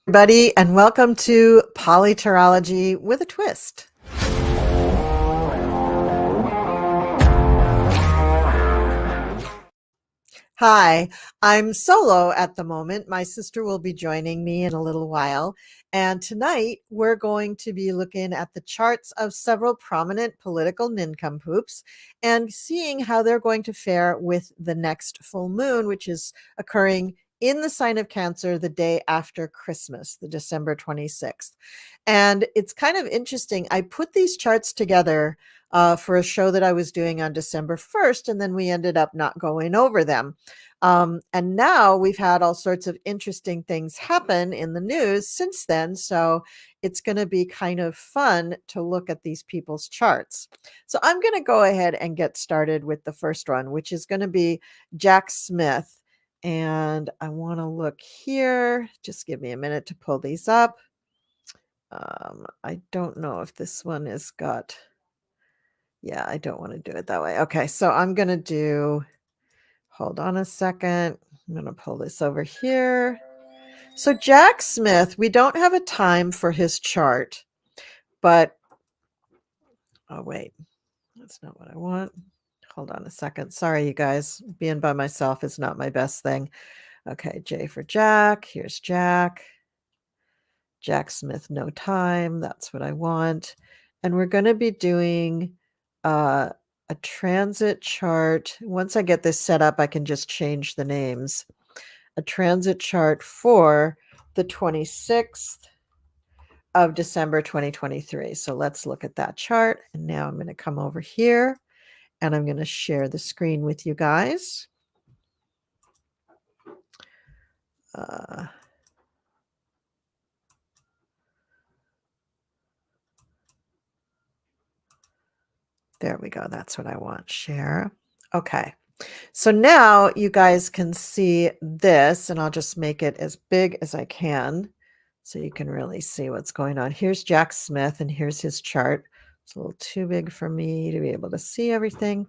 Everybody, and welcome to PoliTarology with a twist. Hi, I'm solo at the moment. My sister will be joining me in a little while. And tonight we're going to be looking at the charts of several prominent political nincompoops and seeing how they're going to fare with the next full moon, which is occurring in the sign of Cancer the day after Christmas, the December 26th. And it's kind of interesting. I put these charts together for a show that I was doing on December 1st, and then we ended up not going over them. And now we've had all sorts of interesting things happen in the news since then. So it's going to be kind of fun to look at these people's charts. So I'm going to go ahead and get started with the first one, which is going to be Jack Smith. And I want to look here. Just give me a minute to pull these up. I don't know if this one has got. Yeah, I don't want to do it that way. Okay, so I'm going to do. Hold on a second. I'm going to pull this over here. So Jack Smith, we don't have a time for his chart, but oh wait, that's not what I want. Hold on a second. Sorry, you guys. Being by myself is not my best thing. Okay, J for Jack. Here's Jack. Jack Smith, no time. That's what I want. And we're going to be doing a transit chart. Once I get this set up, I can just change the names. A transit chart for the 26th of December 2023. So let's look at that chart. And now I'm going to come over here and I'm going to share the screen with you guys. There we go. That's what I want. Share. Okay. So now you guys can see this, and I'll just make it as big as I can so you can really see what's going on. Here's Jack Smith, and here's his chart. It's a little too big for me to be able to see everything.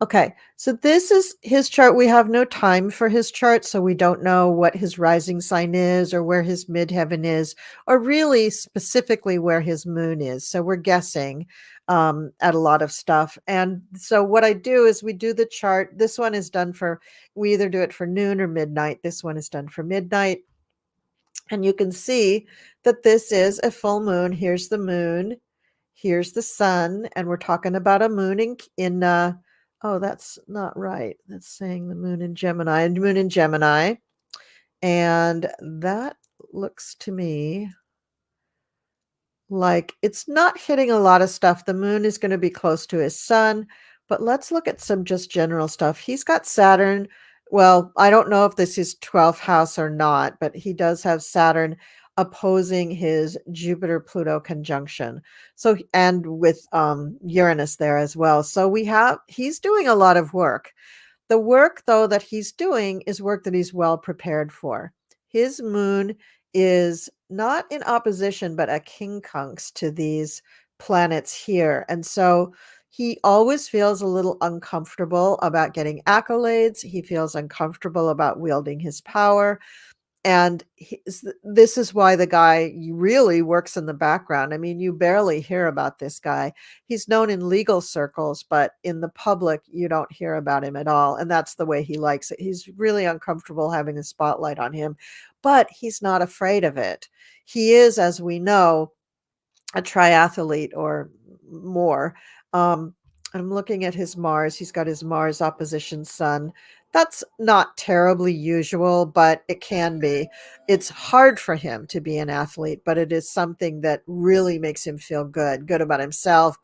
Okay, so this is his chart. We have no time for his chart, so we don't know what his rising sign is or where his midheaven is, or really specifically where his moon is. So we're guessing at a lot of stuff. And so what I do is we do the chart. This one is done for, we either do it for noon or midnight. This one is done for midnight. And you can see that this is a full moon. Here's the moon. Here's the sun. And we're talking about a moon in oh, that's not right. That's saying the moon in Gemini. Moon in Gemini. And that looks to me like it's not hitting a lot of stuff. The moon is going to be close to his sun, but let's look at some just general stuff. He's got Saturn. Well, I don't know if this is 12th house or not, but he does have Saturn opposing his Jupiter Pluto conjunction. So, and with Uranus there as well. So he's doing a lot of work. The work, though, that he's doing is work that he's well prepared for. His moon is not in opposition, but a quincunx to these planets here. And so he always feels a little uncomfortable about getting accolades. He feels uncomfortable about wielding his power. And this is why the guy really works in the background. I mean, you barely hear about this guy. He's known in legal circles, but in the public, you don't hear about him at all. And that's the way he likes it. He's really uncomfortable having the spotlight on him, but he's not afraid of it. He is, as we know, a triathlete or more. I'm looking at his Mars. He's got his Mars opposition Sun. That's not terribly usual, but it can be. It's hard for him to be an athlete, but it is something that really makes him feel good about himself,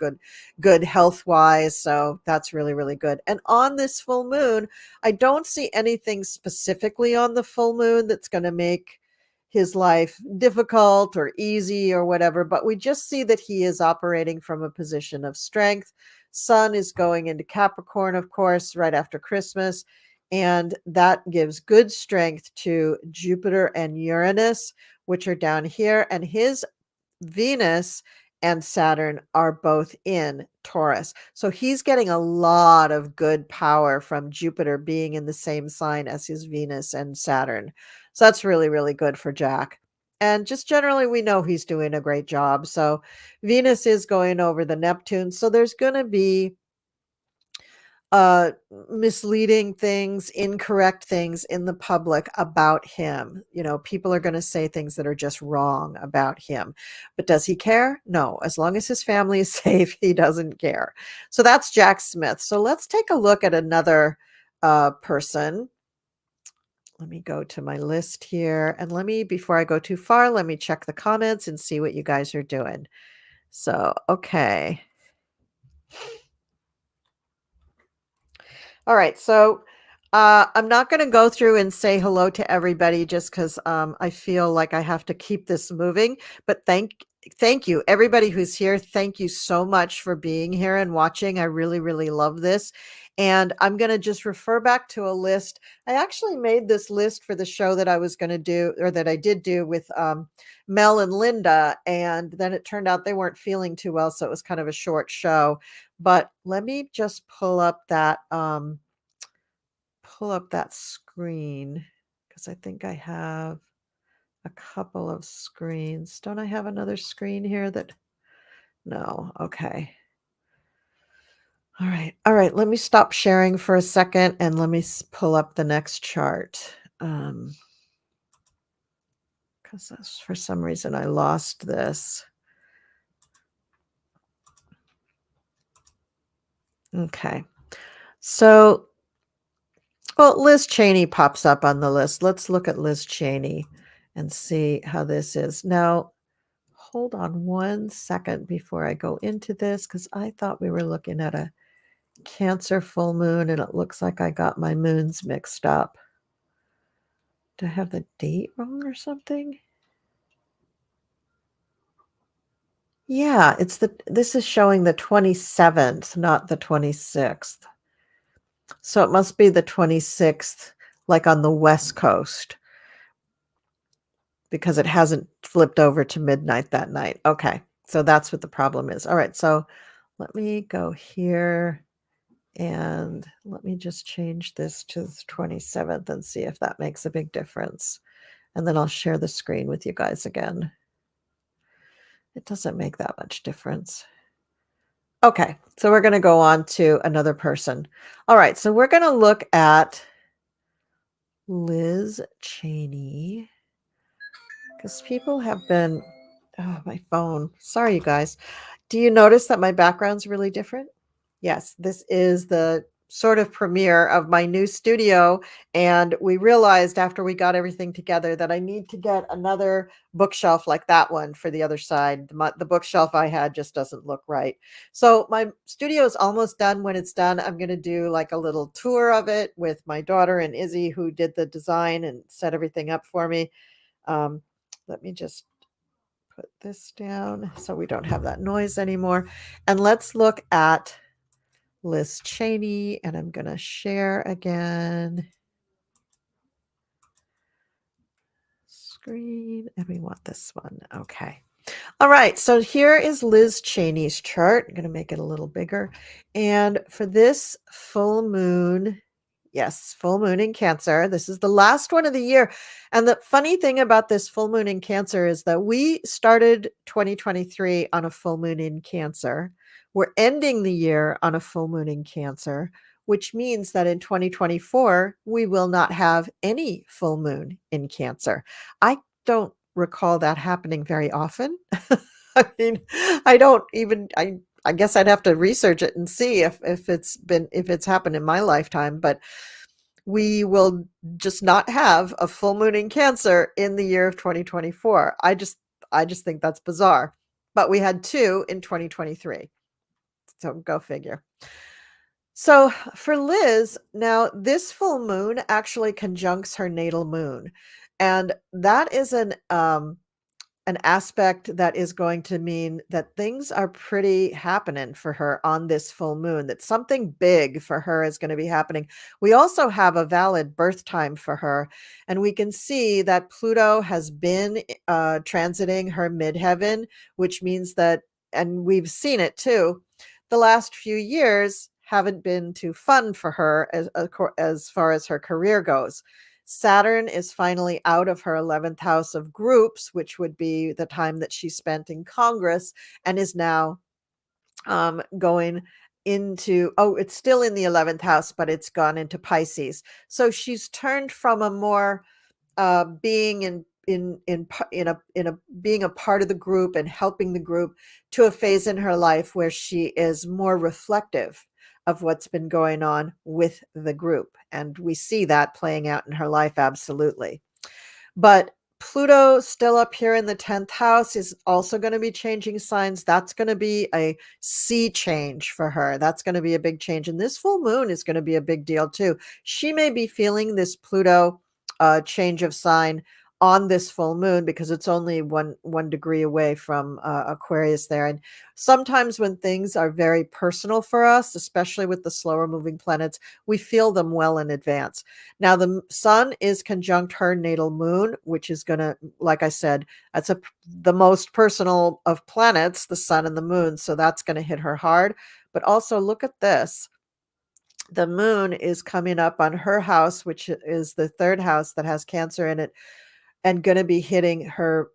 good health-wise. So that's really, really good. And on this full moon, I don't see anything specifically on the full moon that's going to make his life difficult or easy or whatever, but we just see that he is operating from a position of strength. Sun is going into Capricorn, of course, right after Christmas, and that gives good strength to Jupiter and Uranus, which are down here, and his Venus and Saturn are both in Taurus. So he's getting a lot of good power from Jupiter being in the same sign as his Venus and Saturn. So that's really, really good for Jack. And just generally, we know he's doing a great job. So Venus is going over the Neptune. So there's going to be uh misleading things, incorrect things in the public about him. People are going to say things that are just wrong about him. But does he care? No. As long as his family is safe, he doesn't care. So that's Jack Smith. So let's take a look at another person. Let me go to my list here, and before I go too far, let me check the comments and see what you guys are doing. So, okay. All right. So I'm not going to go through and say hello to everybody just because I feel like I have to keep this moving. But thank you, everybody who's here. Thank you so much for being here and watching. I really, really love this. And I'm going to just refer back to a list. I actually made this list for the show that I was going to do, or that I did do with Mel and Linda. And then it turned out they weren't feeling too well. So it was kind of a short show. But let me just pull up that screen, because I think I have a couple of screens. Don't I have another screen here that no, okay. All right. All right, let me stop sharing for a second and let me pull up the next chart. Because for some reason I lost this. Okay. So, well, Liz Cheney pops up on the list. Let's look at Liz Cheney and see how this is. Now, hold on one second before I go into this, because I thought we were looking at a Cancer full moon, and it looks like I got my moons mixed up. Do I have the date wrong or something? Yeah, this is showing the 27th, not the 26th. So it must be the 26th, like on the West Coast, because it hasn't flipped over to midnight that night. Okay, so that's what the problem is. All right, so let me go here and let me just change this to the 27th and see if that makes a big difference. And then I'll share the screen with you guys again. It doesn't make that much difference. Okay, so we're going to go on to another person. All right, so we're going to look at Liz Cheney, because people have been, oh, my phone. Sorry, you guys. Do you notice that my background's really different? Yes, this is the sort of premiere of my new studio. And we realized after we got everything together that I need to get another bookshelf like that one for the other side. The bookshelf I had just doesn't look right. So my studio is almost done. When it's done, I'm going to do like a little tour of it with my daughter and Izzy, who did the design and set everything up for me. Let me just put this down so we don't have that noise anymore. And let's look at Liz Cheney, and I'm going to share again. Screen, and we want this one. Okay. All right. So here is Liz Cheney's chart. I'm going to make it a little bigger. And for this full moon, yes, full moon in Cancer. This is the last one of the year. And the funny thing about this full moon in Cancer is that we started 2023 on a full moon in Cancer. We're ending the year on a full moon in Cancer, which means that in 2024, we will not have any full moon in Cancer. I don't recall that happening very often. I mean, I don't even, I guess I'd have to research it and see if it's happened in my lifetime, but we will just not have a full moon in Cancer in the year of 2024. I just think that's bizarre. But we had two in 2023. So go figure. So for Liz, now this full moon actually conjuncts her natal moon. And that is an aspect that is going to mean that things are pretty happening for her on this full moon, that something big for her is going to be happening. We also have a valid birth time for her, and we can see that Pluto has been transiting her midheaven, which means that, and we've seen it too, the last few years haven't been too fun for her as far as her career goes. Saturn is finally out of her 11th house of groups, which would be the time that she spent in Congress, and is now going into, oh, it's still in the 11th house, but it's gone into Pisces. So she's turned from a more being in a being a part of the group and helping the group to a phase in her life where she is more reflective of what's been going on with the group, and we see that playing out in her life absolutely. But Pluto still up here in the 10th house is also going to be changing signs. That's going to be a sea change for her. That's going to be a big change. And this full moon is going to be a big deal too. She may be feeling this Pluto change of sign on this full moon because it's only one degree away from Aquarius there. And sometimes when things are very personal for us, especially with the slower moving planets, we feel them well in advance. Now, the sun is conjunct her natal moon, which is going to, like I said, that's the most personal of planets, the sun and the moon. So that's going to hit her hard. But also, look at this. The moon is coming up on her house, which is the third house that has Cancer in it, and going to be hitting her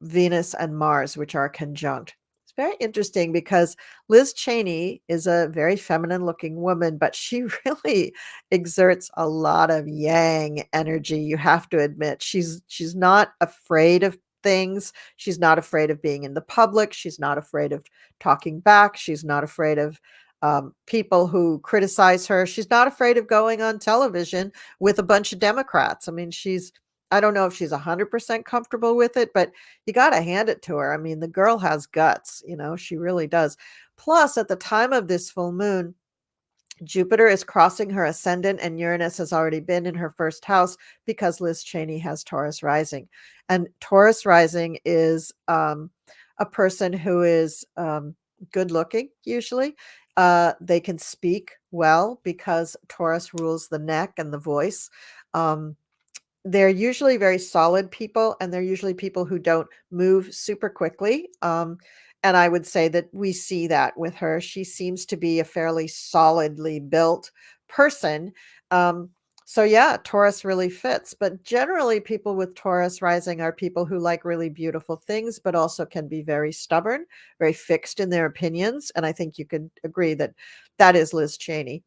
Venus and Mars, which are conjunct. It's very interesting because Liz Cheney is a very feminine looking woman, but she really exerts a lot of yang energy, you have to admit. She's not afraid of things. She's not afraid of being in the public. She's not afraid of talking back. She's not afraid of people who criticize her. She's not afraid of going on television with a bunch of Democrats. I mean, I don't know if she's 100% comfortable with it, but you got to hand it to her. I mean, the girl has guts, she really does. Plus, at the time of this full moon, Jupiter is crossing her ascendant, and Uranus has already been in her first house because Liz Cheney has Taurus rising. And Taurus rising is a person who is good looking, usually. They can speak well because Taurus rules the neck and the voice. They're usually very solid people, and they're usually people who don't move super quickly. And I would say that we see that with her. She seems to be a fairly solidly built person. Um, so yeah, Taurus really fits. But generally, people with Taurus rising are people who like really beautiful things, but also can be very stubborn, very fixed in their opinions. And I think you could agree that that is Liz Cheney.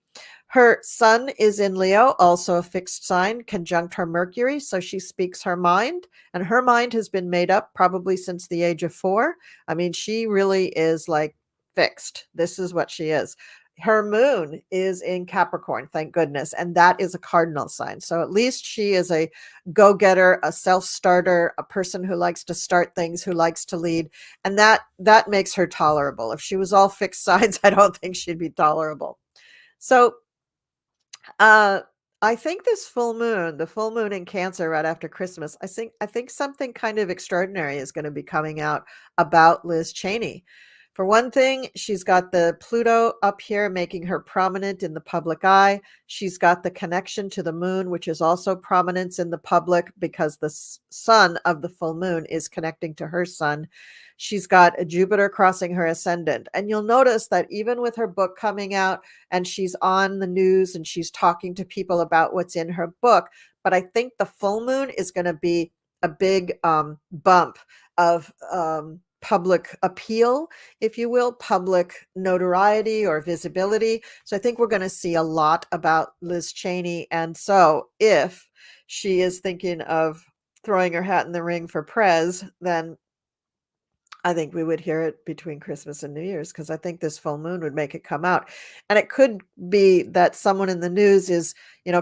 Her sun is in Leo, also a fixed sign, conjunct her Mercury. So she speaks her mind, and her mind has been made up probably since the age of 4. I mean, she really is like fixed. This is what she is. Her moon is in Capricorn, thank goodness. And that is a cardinal sign. So at least she is a go getter, a self starter, a person who likes to start things, who likes to lead. And that makes her tolerable. If she was all fixed signs, I don't think she'd be tolerable. So uh, I think this full moon, the full moon in Cancer right after Christmas, I think something kind of extraordinary is going to be coming out about Liz Cheney. For one thing, she's got the Pluto up here making her prominent in the public eye. She's got the connection to the moon, which is also prominence in the public because the sun of the full moon is connecting to her sun. She's got a Jupiter crossing her ascendant. And you'll notice that even with her book coming out and she's on the news and she's talking to people about what's in her book, but I think the full moon is going to be a big bump of public appeal, if you will, public notoriety or visibility. So I think we're going to see a lot about Liz Cheney. And so if she is thinking of throwing her hat in the ring for Prez, then I think we would hear it between Christmas and New Year's because I think this full moon would make it come out. And it could be that someone in the news is,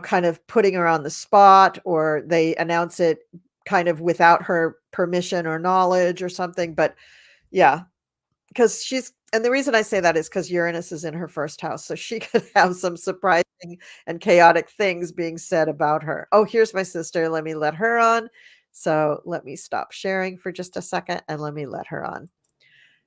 kind of putting her on the spot, or they announce it kind of without her permission or knowledge or something. But yeah, because and the reason I say that is because Uranus is in her first house. So she could have some surprising and chaotic things being said about her. Oh, here's my sister. Let me let her on. So let me stop sharing for just a second and let me let her on.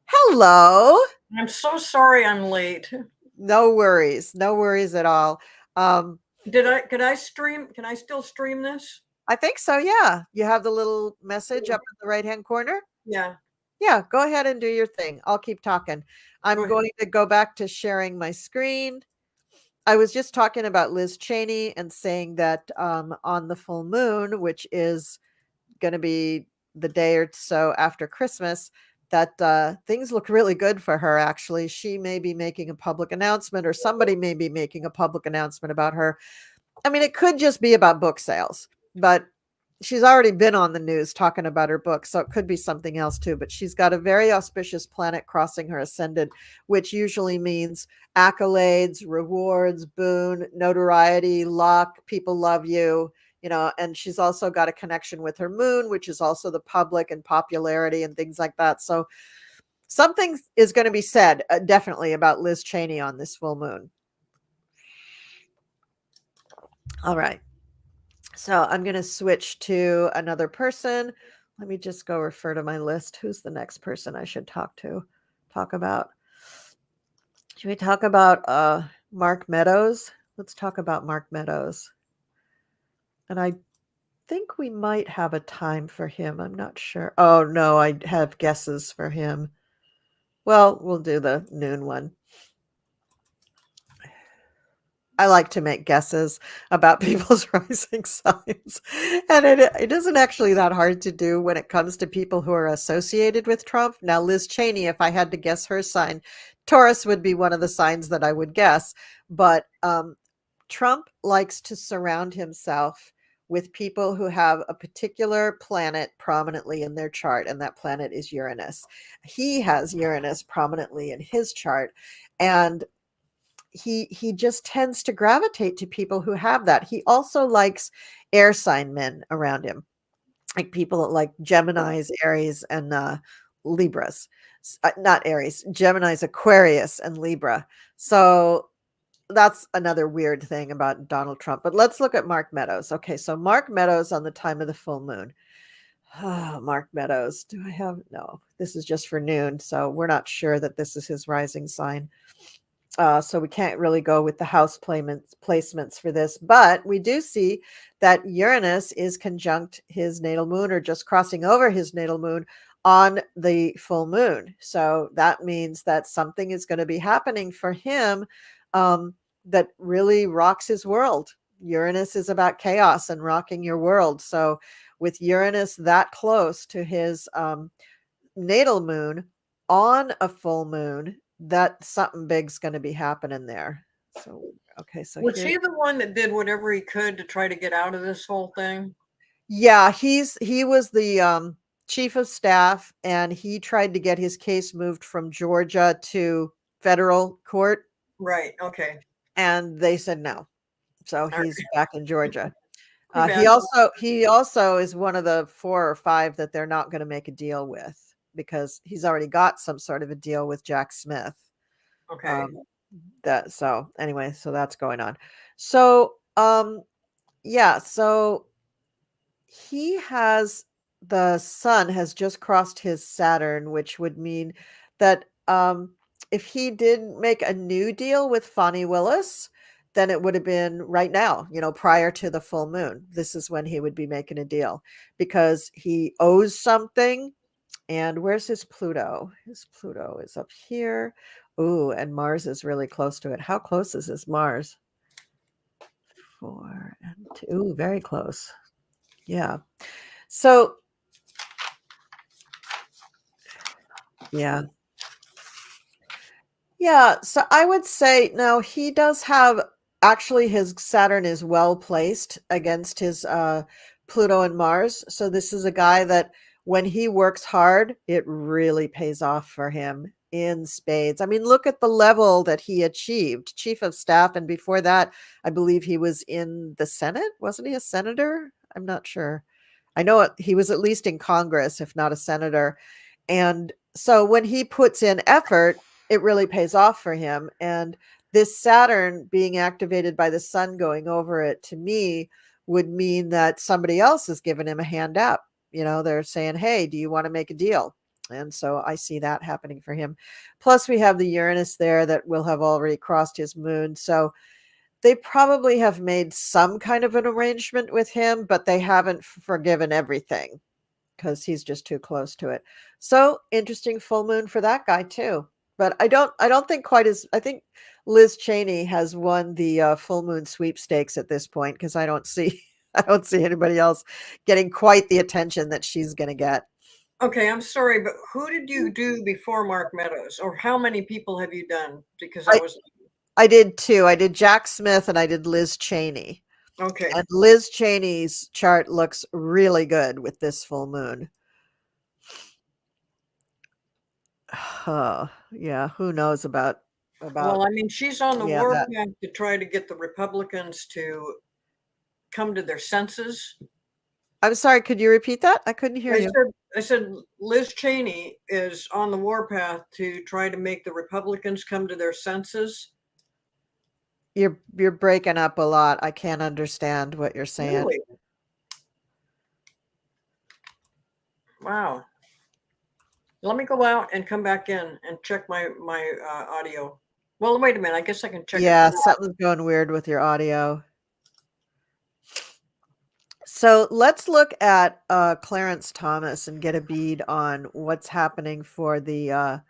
Hello. I'm so sorry I'm late. No worries. No worries at all. Could I stream? Can I still stream this? I think so. Yeah. You have the little message up in the right-hand corner. Yeah. Yeah. Go ahead and do your thing. I'll keep talking. I'm going to go back to sharing my screen. I was just talking about Liz Cheney and saying that on the full moon, which is going to be the day or so after Christmas, that things look really good for her. Actually, she may be making a public announcement, or somebody may be making a public announcement about her. I mean, it could just be about book sales, but she's already been on the news talking about her book, so it could be something else too. But she's got a very auspicious planet crossing her ascendant, which usually means accolades, rewards, boon, notoriety, luck, people love you, and she's also got a connection with her moon, which is also the public and popularity and things like that. So something is going to be said definitely about Liz Cheney on this full moon. All right. So I'm going to switch to another person. Let me just go refer to my list. Who's the next person I should talk about? Should we talk about Mark Meadows? Let's talk about Mark Meadows. And I think we might have a time for him. I'm not sure. Oh, no, I have guesses for him. Well, we'll do the noon one. I like to make guesses about people's rising signs. And it isn't actually that hard to do when it comes to people who are associated with Trump. Now, Liz Cheney, if I had to guess her sign, Taurus would be one of the signs that I would guess. But Trump likes to surround himself with people who have a particular planet prominently in their chart, and that planet is Uranus. He has Uranus prominently in his chart. And he just tends to gravitate to people who have that. He also likes air sign men around him, like people like Geminis, Aries, and Libras. Not Aries, Geminis, Aquarius, and Libra. So that's another weird thing about Donald Trump. But let's look at Mark Meadows. Okay, so Mark Meadows on the time of the full moon. Oh, Mark Meadows. Do I have? No, this is just for noon. So we're not sure that this is his rising sign. So we can't really go with the house placements for this, but we do see that Uranus is conjunct his natal moon, or just crossing over his natal moon on the full moon. So that means that something is going to be happening for him that really rocks his world. Uranus is about chaos and rocking your world. So with Uranus that close to his natal moon on a full moon, that something big's going to be happening there. So okay, so Was he the one that did whatever he could to try to get out of this whole thing? Yeah, he was the chief of staff, and he tried to get his case moved from Georgia to federal court. Right. Okay. And they said no. So he's back in Georgia. He He also is one of the 4 or 5 that they're not going to make a deal with, because he's already got some sort of a deal with Jack Smith. Okay. So anyway, so that's going on. So yeah, so the sun has just crossed his Saturn, which would mean that if he didn't make a new deal with Fonnie Willis, then it would have been right now, prior to the full moon. This is when he would be making a deal, because he owes something. And where's his Pluto? His Pluto is up here. Ooh, and Mars is really close to it. How close is his Mars? 4 and 2. Ooh, very close. Yeah. So, yeah. Yeah. So I would say now he does have, actually, his Saturn is well placed against his Pluto and Mars. So this is a guy that when he works hard, it really pays off for him in spades. I mean, look at the level that he achieved, chief of staff. And before that, I believe he was in the Senate. Wasn't he a senator? I'm not sure. I know he was at least in Congress, if not a senator. And so when he puts in effort, it really pays off for him. And this Saturn being activated by the sun going over it, to me, would mean that somebody else is giving him a hand up. They're saying, hey, do you want to make a deal? And so I see that happening for him. Plus, we have the Uranus there that will have already crossed his moon. So they probably have made some kind of an arrangement with him, but they haven't forgiven everything, because he's just too close to it. So interesting full moon for that guy too. But I don't think quite as, I think Liz Cheney has won the full moon sweepstakes at this point because I don't see I don't see anybody else getting quite the attention that she's going to get. Okay, I'm sorry, but who did you do before Mark Meadows, or how many people have you done? Because I I was I did two. I did Jack Smith and I did Liz Cheney. okay. And Liz Cheney's chart looks really good with this full moon. Yeah, who knows about Well, I mean, she's on the yeah, that. warpath to try to get the Republicans to come to their senses. I'm sorry, could you repeat that? I couldn't hear I you. said, I said, Liz Cheney is on the warpath to try to make the Republicans come to their senses. You're breaking up a lot. I can't understand what you're saying. Really? Wow. Let me go out and come back in and check my audio. Well, wait a minute. I guess I can check it Yeah, from. something's going weird with your audio. So let's look at Clarence Thomas and get a bead on what's happening for the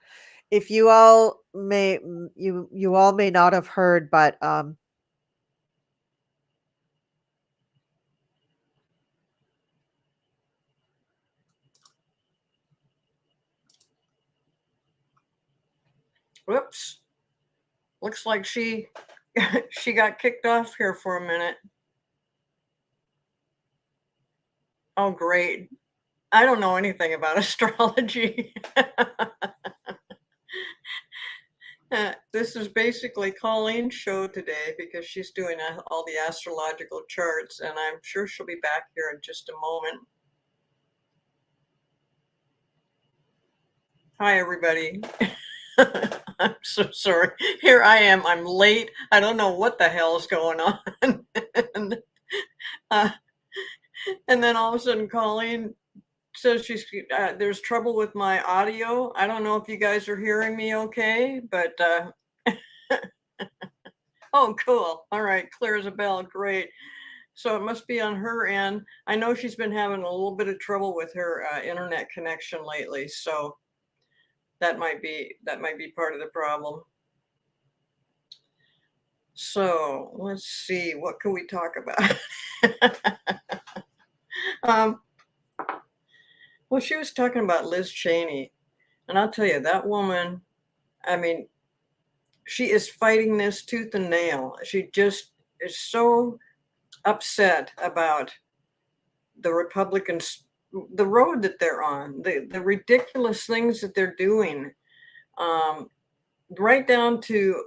if you all may you all may not have heard, but Whoops. Looks like she she got kicked off here for a minute. Oh, great. I don't know anything about astrology. This is basically Colleen's show today because she's doing all the astrological charts, and I'm sure she'll be back here in just a moment. Hi, everybody. I'm so sorry. Here I am. I'm late. I don't know what the hell is going on. and, uh, and then all of a sudden, Colleen says there's trouble with my audio. I don't know if you guys are hearing me okay, but oh, cool. All right, clear as a bell. Great. So it must be on her end. I know she's been having a little bit of trouble with her internet connection lately, so that might be part of the problem. So let's see, what can we talk about? Well, she was talking about Liz Cheney, and I'll tell you, that woman, I mean, she is fighting this tooth and nail. She just is so upset about the Republicans, the road that they're on, the ridiculous things that they're doing, right down to,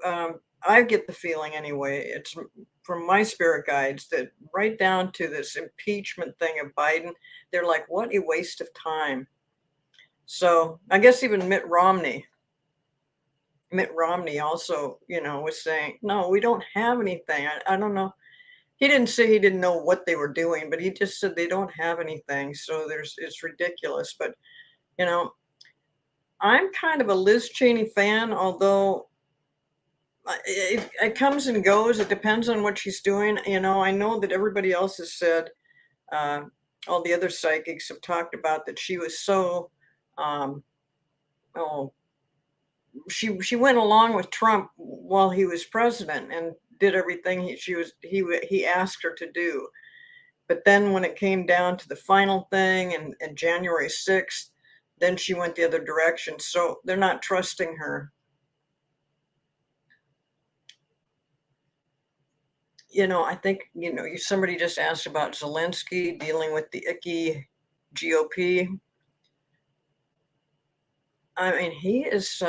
I get the feeling anyway, it's from my spirit guides, that right down to this impeachment thing of Biden, they're like, what a waste of time. So I guess even Mitt Romney also, was saying, no, we don't have anything. I don't know. He didn't say he didn't know what they were doing, but he just said they don't have anything. So it's ridiculous. But, I'm kind of a Liz Cheney fan, although it comes and goes. It depends on what she's doing. I know that everybody else has said, uh, all the other psychics have talked about that she was so, oh, she went along with Trump while he was president and did everything he asked her to do. But then when it came down to the final thing and January 6th, then she went the other direction. So they're not trusting her. I think, somebody just asked about Zelensky dealing with the icky GOP. I mean, he's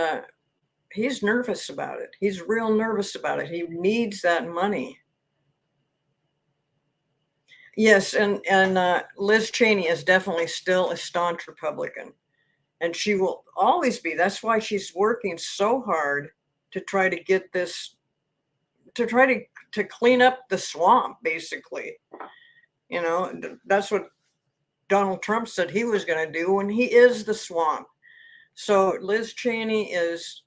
nervous about it. He's real nervous about it. He needs that money. Yes, and Liz Cheney is definitely still a staunch Republican, and she will always be. That's why she's working so hard to try to get this, to try to clean up the swamp, basically. That's what Donald Trump said he was going to do, and he is the swamp. So Liz Cheney is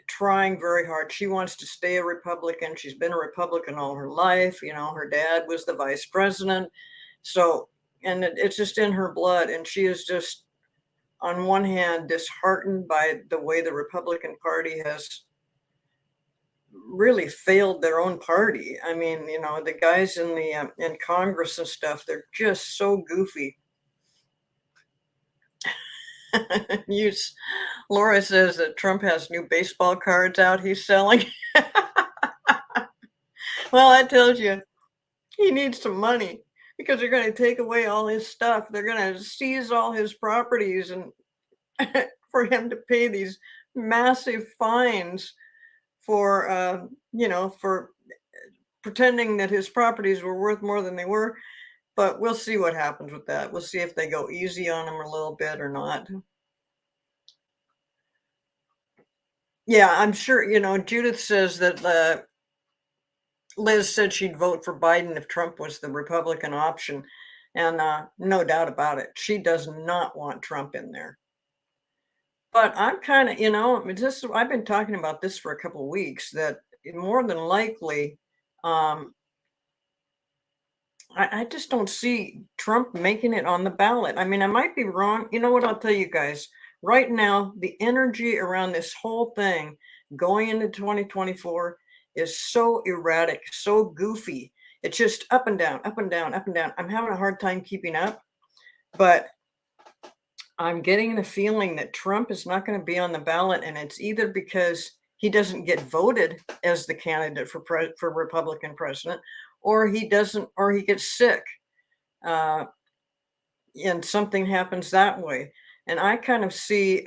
trying very hard. She wants to stay a Republican. She's been a Republican all her life. Her dad was the vice president. So, and it's just in her blood. And she is just, on one hand, disheartened by the way the Republican Party has really failed their own party. I mean, you know, the guys in the in Congress and stuff, they're just so goofy. Laura says that Trump has new baseball cards out he's selling. Well, that tells you he needs some money because they're going to take away all his stuff. They're going to seize all his properties and for him to pay these massive fines for, you know, for pretending that his properties were worth more than they were. But we'll see what happens with that. We'll see if they go easy on him a little bit or not. Yeah, I'm sure, you know, Judith says that Liz said she'd vote for Biden if Trump was the Republican option. And no doubt about it, she does not want Trump in there. But I'm kind of, you know, I've been talking about this for a couple of weeks that more than likely, um, I just don't see Trump making it on the ballot. I mean, I might be wrong. You know what? I'll tell you guys right now, the energy around this whole thing going into 2024 is so erratic, so goofy. It's just up and down, up and down, up and down. I'm having a hard time keeping up, but I'm getting the feeling that Trump is not going to be on the ballot, and it's either because he doesn't get voted as the candidate for Republican president, or he doesn't, or he gets sick, uh, and something happens that way. And I kind of see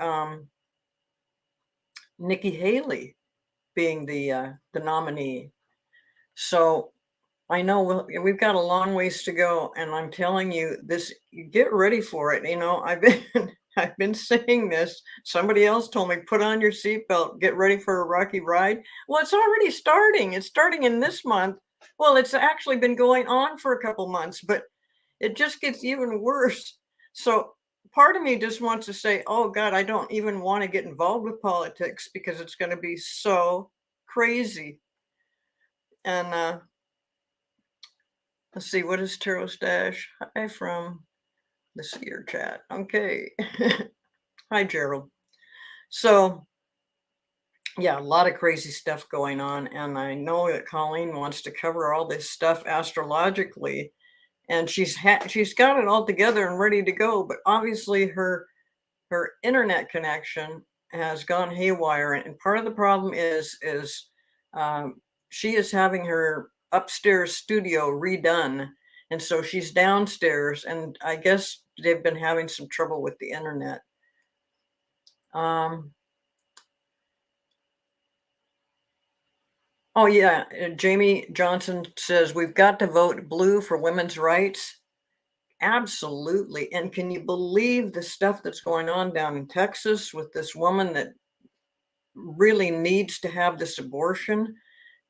Nikki Haley being the nominee. So I know we've got a long ways to go, and I'm telling you this, you get ready for it. You know, I've been I've been saying this. Somebody else told me, put on your seatbelt, get ready for a rocky ride. Well, it's already starting. It's starting in this month. Well, it's actually been going on for a couple months, but it just gets even worse. So part of me just wants to say, oh God, I don't even want to get involved with politics because it's going to be so crazy. And let's see, what is Tarot Stash? Hi from the Seer chat. Okay. Hi, Gerald. So, yeah, a lot of crazy stuff going on. And I know that Colleen wants to cover all this stuff astrologically. And she's got it all together and ready to go. But obviously her internet connection has gone haywire. And part of the problem is she is having her upstairs studio redone. And so she's downstairs, and I guess they've been having some trouble with the internet. Oh yeah, Jamie Johnson says we've got to vote blue for women's rights. Absolutely. And can you believe the stuff that's going on down in Texas with this woman that really needs to have this abortion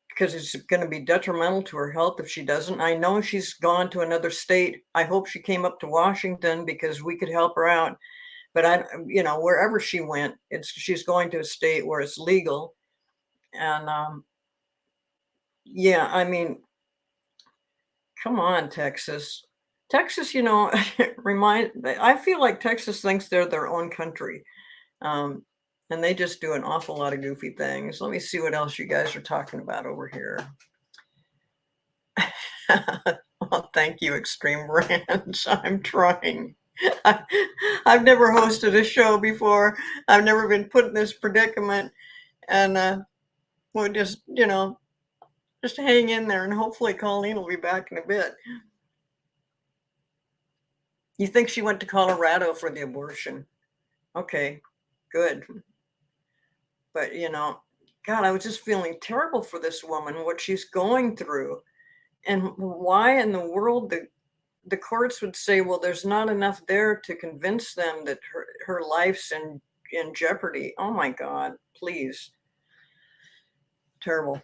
because it's going to be detrimental to her health if she doesn't? I know she's gone to another state. I hope she came up to Washington because we could help her out. But I, you know, wherever she went, she's going to a state where it's legal. And yeah, I mean, come on, Texas. Texas, you know, I feel like Texas thinks they're their own country. And they just do an awful lot of goofy things. Let me see what else you guys are talking about over here. Well, thank you, Extreme Ranch. I'm trying. I've never hosted a show before. I've never been put in this predicament. And we'll just, you know, just hang in there, and hopefully Colleen will be back in a bit. You think she went to Colorado for the abortion? Okay, good. But, you know, God, I was just feeling terrible for this woman, what she's going through, and why in the world the courts would say, well, there's not enough there to convince them that her life's in jeopardy. Oh my God, please. Terrible.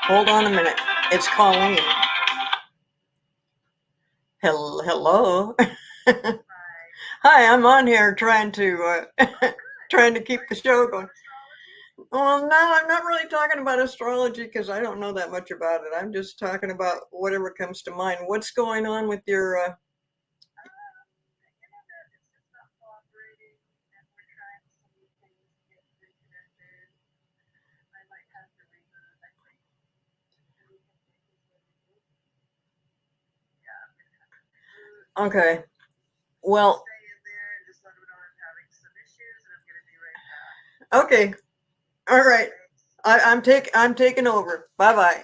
Hold on a minute. It's Colleen. Hello. Hi, I'm on here trying to trying to keep the show going. Well, no, I'm not really talking about astrology because I don't know that much about it. I'm just talking about whatever comes to mind. What's going on with your Okay. Well, okay. All right. I'm taking over. Bye bye.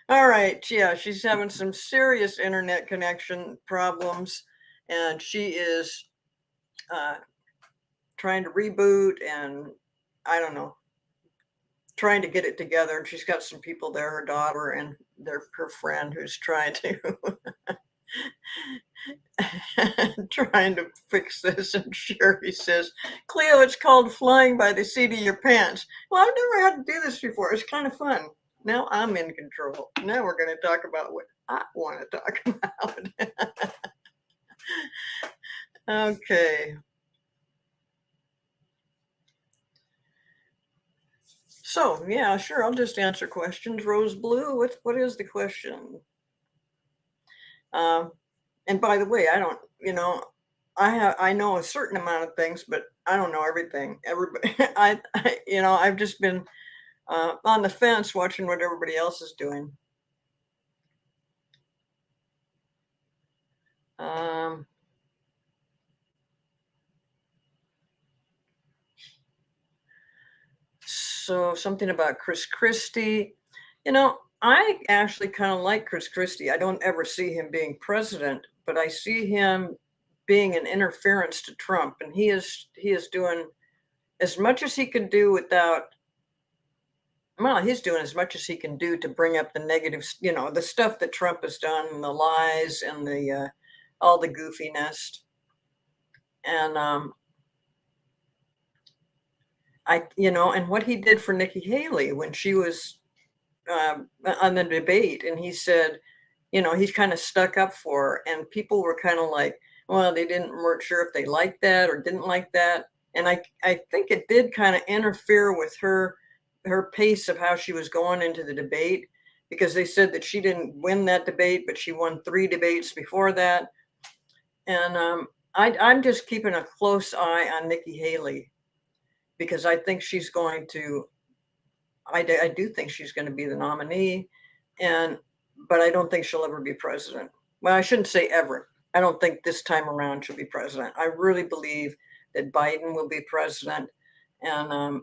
All right. Yeah, she's having some serious internet connection problems, and she is uh, trying to reboot, and I don't know, trying to get it together. And she's got some people there, her daughter and her friend, who's trying to trying to fix this. And Sherry says, "Cleo, it's called flying by the seat of your pants." Well, I've never had to do this before. It's kind of fun. Now I'm in control. Now we're going to talk about what I want to talk about. Okay. So yeah, sure. I'll just answer questions. Rose Blue, what is the question? Um, and by the way, I don't, I know a certain amount of things, but I don't know everything. Everybody, I've just been on the fence watching what everybody else is doing. Um, so something about Chris Christie. I actually kind of like Chris Christie. I don't ever see him being president, but I see him being an interference to Trump, and he is doing as much as he can do without. Well, he's doing as much as he can do to bring up the negatives, the stuff that Trump has done, and the lies and the all the goofiness. And and what he did for Nikki Haley when she was on the debate, and he said, he's kind of stuck up for her, and people were kind of like, well, weren't sure if they liked that or didn't like that, and I think it did kind of interfere with her pace of how she was going into the debate, because they said that she didn't win that debate, but she won 3 debates before that, and I'm just keeping a close eye on Nikki Haley, because I think she's going to. I do think she's going to be the nominee, and but I don't think she'll ever be president. Well, I shouldn't say ever. I don't think this time around she'll be president. I really believe that Biden will be president, and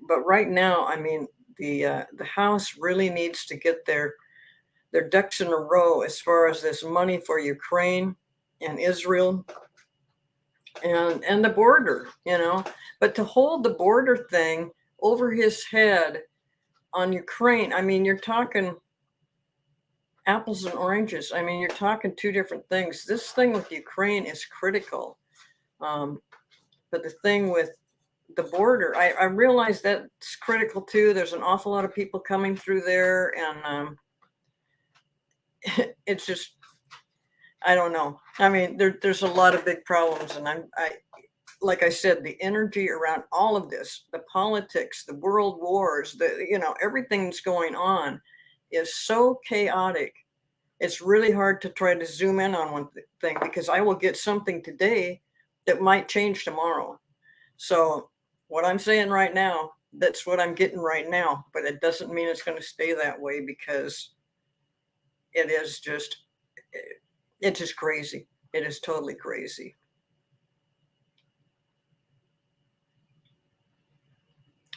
but right now, I mean, the House really needs to get their ducks in a row as far as this money for Ukraine and Israel and the border, But to hold the border thing over his head on Ukraine, I mean, you're talking apples and oranges. I mean, you're talking two different things. This thing with Ukraine is critical. Um, but the thing with the border, I realize that's critical too. There's an awful lot of people coming through there, and it's just, I don't know. I mean, there's a lot of big problems, and like I said, the energy around all of this, the politics, the world wars, everything that's going on is so chaotic. It's really hard to try to zoom in on one thing, because I will get something today that might change tomorrow. So what I'm saying right now, that's what I'm getting right now, but it doesn't mean it's going to stay that way, because it is just, it's just crazy. It is totally crazy.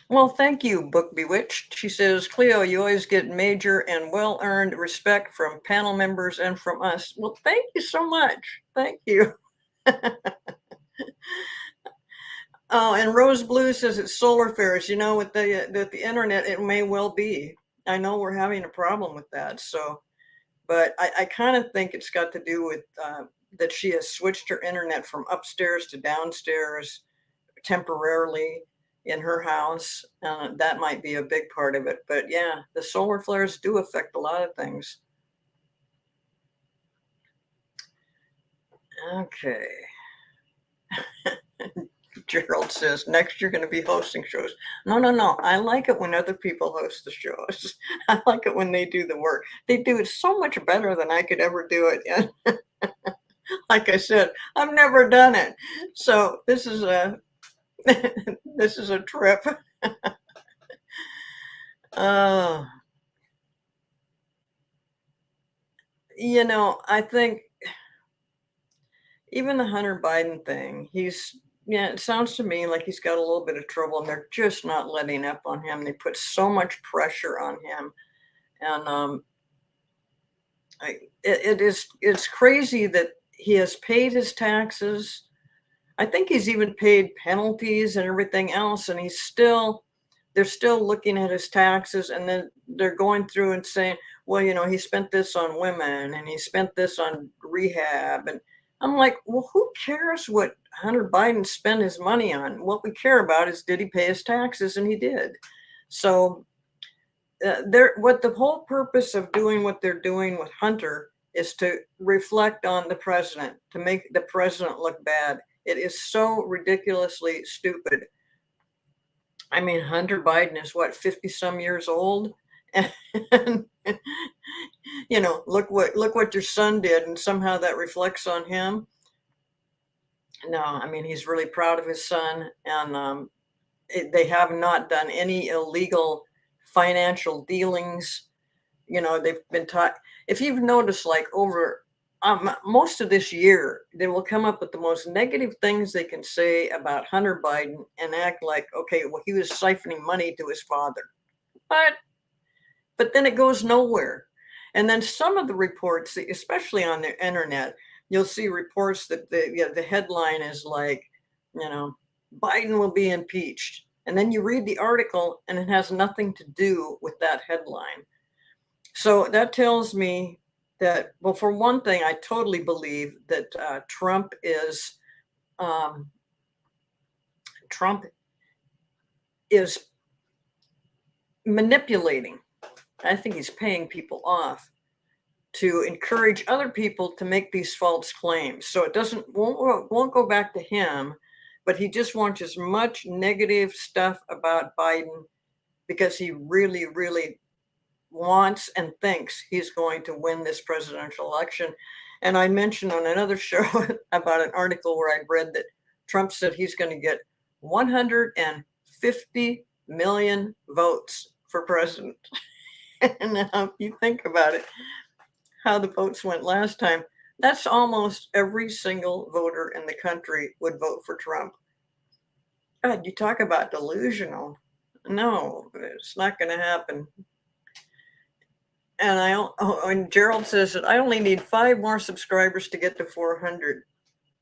Well, thank you, Book Bewitched. She says, Cleo, you always get major and well-earned respect from panel members and from us. Well, thank you so much. Thank you. Oh, and Rose Blue says it's solar flares. With the internet, it may well be. I know we're having a problem with that. So, but I kind of think it's got to do with that she has switched her internet from upstairs to downstairs temporarily in her house. That might be a big part of it. But yeah, the solar flares do affect a lot of things. Okay. Gerald says, next you're going to be hosting shows. No, no, no. I like it when other people host the shows. I like it when they do the work. They do it so much better than I could ever do it. And like I said, I've never done it. So this is a this is a trip. Uh, You know, I think even the Hunter Biden thing, yeah, it sounds to me like he's got a little bit of trouble and they're just not letting up on him. They put so much pressure on him. And it's crazy that he has paid his taxes. I think he's even paid penalties and everything else, and they're still looking at his taxes, and then they're going through and saying, well, you know, he spent this on women and he spent this on rehab. And I'm like, well, who cares what Hunter Biden spent his money on? What we care about is, did he pay his taxes? And he did. So what the whole purpose of doing what they're doing with Hunter is to reflect on the president, to make the president look bad. It is so ridiculously stupid. I mean, Hunter Biden is what, 50 some years old? And you know, look what your son did, and somehow that reflects on him. No, I mean, he's really proud of his son, and they have not done any illegal financial dealings. You know, they've been taught, if you've noticed, like over most of this year, they will come up with the most negative things they can say about Hunter Biden and act like, okay, well, he was siphoning money to his father. But then it goes nowhere. And then some of the reports, especially on the internet, you'll see reports that the headline is like, you know, Biden will be impeached. And then you read the article and it has nothing to do with that headline. So that tells me that, well, for one thing, I totally believe that Trump is manipulating. I think he's paying people off to encourage other people to make these false claims. So it won't go back to him, but he just wants as much negative stuff about Biden because he really, really wants and thinks he's going to win this presidential election. And I mentioned on another show about an article where I read that Trump said he's going to get 150 million votes for president. And now if you think about it, how the votes went last time, that's almost every single voter in the country would vote for Trump. God, you talk about delusional. No, it's not going to happen. And Gerald says that I only need 5 more subscribers to get to 400.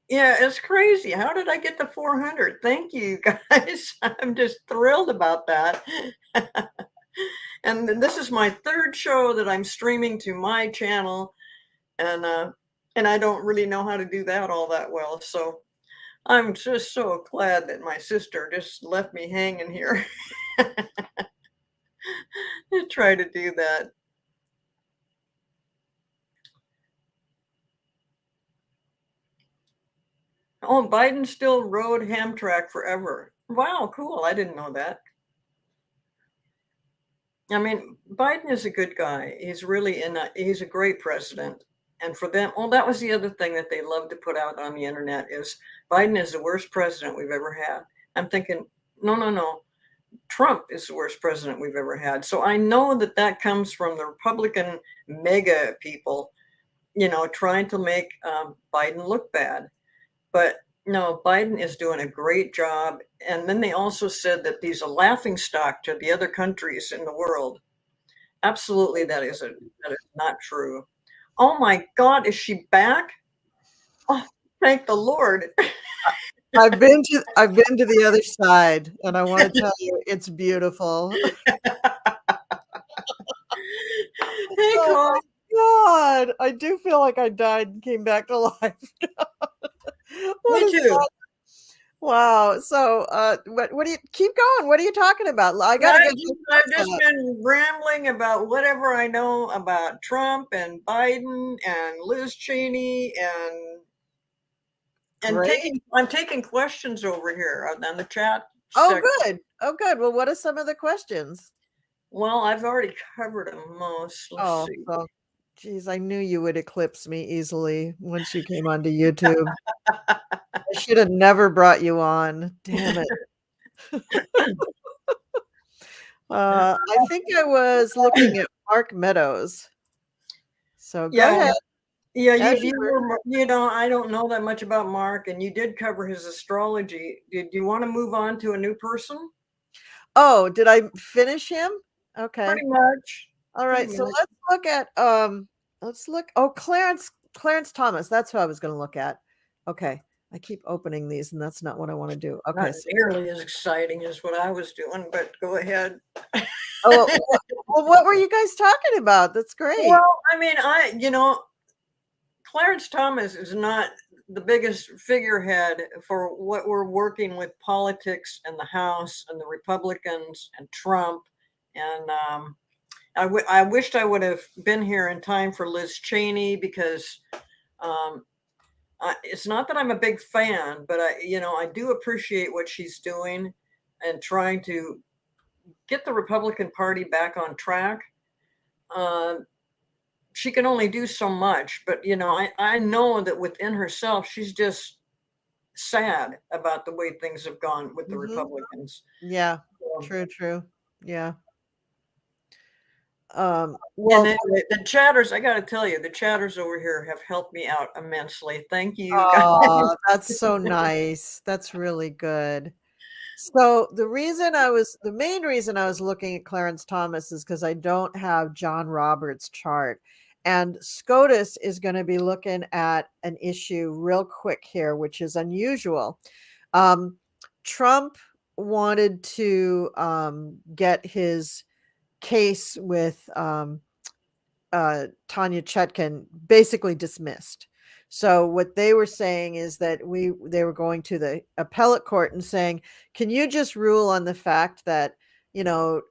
Yeah, it's crazy. How did I get to 400? Thank you, guys. I'm just thrilled about that. And this is my 3rd show that I'm streaming to my channel, and I don't really know how to do that all that well. So I'm just so glad that my sister just left me hanging here to try to do that. Oh, Biden still rode Hamtramck forever. Wow, cool. I didn't know that. I mean, Biden is a good guy. He's a great president. And for them, oh, that was the other thing that they love to put out on the internet is Biden is the worst president we've ever had. I'm thinking, no. Trump is the worst president we've ever had. So I know that comes from the Republican mega people, you know, trying to make Biden look bad. But no, Biden is doing a great job. And then they also said that he's a laughing stock to the other countries in the world. Absolutely, that is not true. Oh my God, is she back? Oh, thank the Lord. I've been to the other side, and I want to tell you, it's beautiful. Hey, Colleen. God, I do feel like I died and came back to life. Me too. That? Wow. So, what do you keep going? What are you talking about? I gotta get. I've just been rambling about whatever I know about Trump and Biden and Liz Cheney and I'm taking questions over here on the chat. Oh, good. Oh, good. Well, what are some of the questions? Well, I've already covered them most. Let's see. Well, geez, I knew you would eclipse me easily once you came onto YouTube. I should have never brought you on. Damn it. I think I was looking at Mark Meadows. So go Yeah. ahead, Yeah, as you you were. were, I don't know that much about Mark, and you did cover his astrology. Did you want to move on to a new person? Oh, did I finish him? Okay. Pretty much. All Pretty right. So much. let's look at let's look. Oh, Clarence Thomas. That's who I was going to look at. Okay. I keep opening these and that's not what I want to do. Not Okay. So, nearly as exciting as what I was doing, but go ahead. oh, well, what were you guys talking about? That's great. Well, I mean, Clarence Thomas is not the biggest figurehead for what we're working with politics and the House and the Republicans and Trump. And I wished I would have been here in time for Liz Cheney because um, it's not that I'm a big fan, but I do appreciate what she's doing and trying to get the Republican Party back on track. Uh, she can only do so much, but I know that within herself, she's just sad about the way things have gone with the Hmm. Republicans. Yeah. So, True. True. Yeah. and Well, then the chatters, I got to tell you, the chatters over here have helped me out immensely. Thank you, guys. oh, that's so nice. That's really good. So the main reason I was looking at Clarence Thomas is because I don't have John Roberts' chart. And SCOTUS is going to be looking at an issue real quick here, which is unusual. Um, Trump wanted to get his case with Tanya Chutkan basically dismissed. So what they were saying is that they were going to the appellate court and saying, can you just rule on the fact that,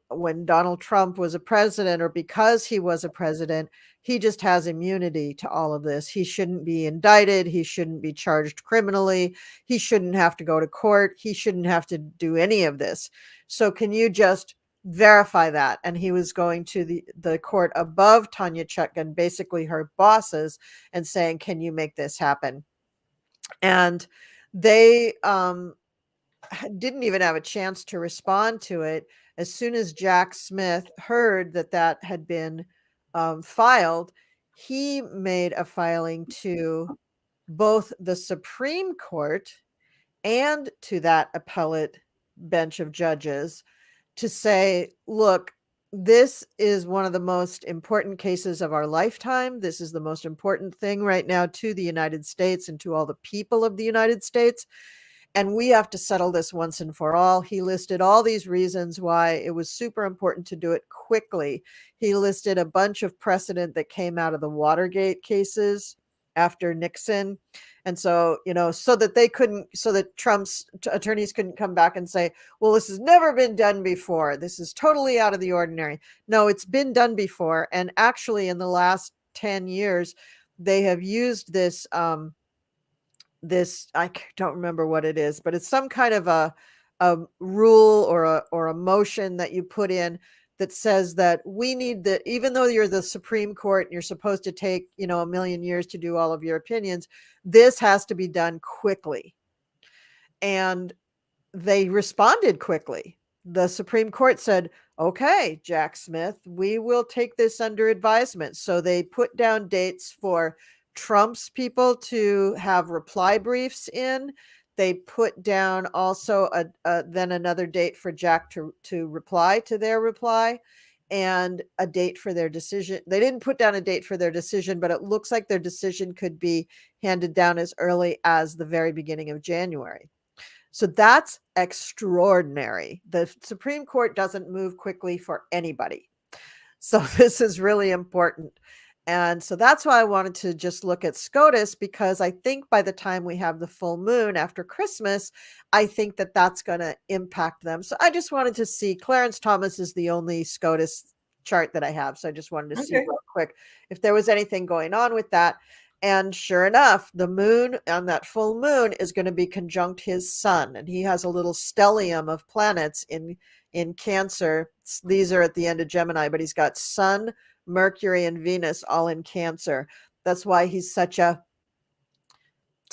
when Donald Trump was a president or because he was a president, he just has immunity to all of this. He shouldn't be indicted. He shouldn't be charged criminally. He shouldn't have to go to court. He shouldn't have to do any of this. So can you just verify that? And he was going to the court above Tanya Chutkan, basically her bosses, and saying, can you make this happen? And they didn't even have a chance to respond to it. As soon as Jack Smith heard that that had been filed, he made a filing to both the Supreme Court and to that appellate bench of judges to say, look, this is one of the most important cases of our lifetime. This is the most important thing right now to the United States and to all the people of the United States. And we have to settle this once and for all. He listed all these reasons why it was super important to do it quickly. He listed a bunch of precedent that came out of the Watergate cases after Nixon. And so, so that Trump's attorneys couldn't come back and say, well, this has never been done before. This is totally out of the ordinary. No, it's been done before. And actually, in the last 10 years, they have used this I don't remember what it is, but it's some kind of a rule or a motion that you put in that says that we need that, even though you're the Supreme Court and you're supposed to take, a million years to do all of your opinions, this has to be done quickly. And they responded quickly. The Supreme Court said, okay, Jack Smith, we will take this under advisement. So they put down dates for Trump's people to have reply briefs in. They put down also then another date for Jack to reply to their reply and a date for their decision. They didn't put down a date for their decision, but it looks like their decision could be handed down as early as the very beginning of January. So that's extraordinary. The Supreme Court doesn't move quickly for anybody. So this is really important. And so that's why I wanted to just look at SCOTUS, because I think by the time we have the full moon after Christmas, I think that that's going to impact them. So I just wanted to see. Clarence Thomas is the only SCOTUS chart that I have. So I just wanted to see Okay. real quick if there was anything going on with that. And sure enough, the moon on that full moon is going to be conjunct his sun. And he has a little stellium of planets in Cancer. These are at the end of Gemini, but he's got Sun, Mercury, and Venus all in Cancer. That's why he's such a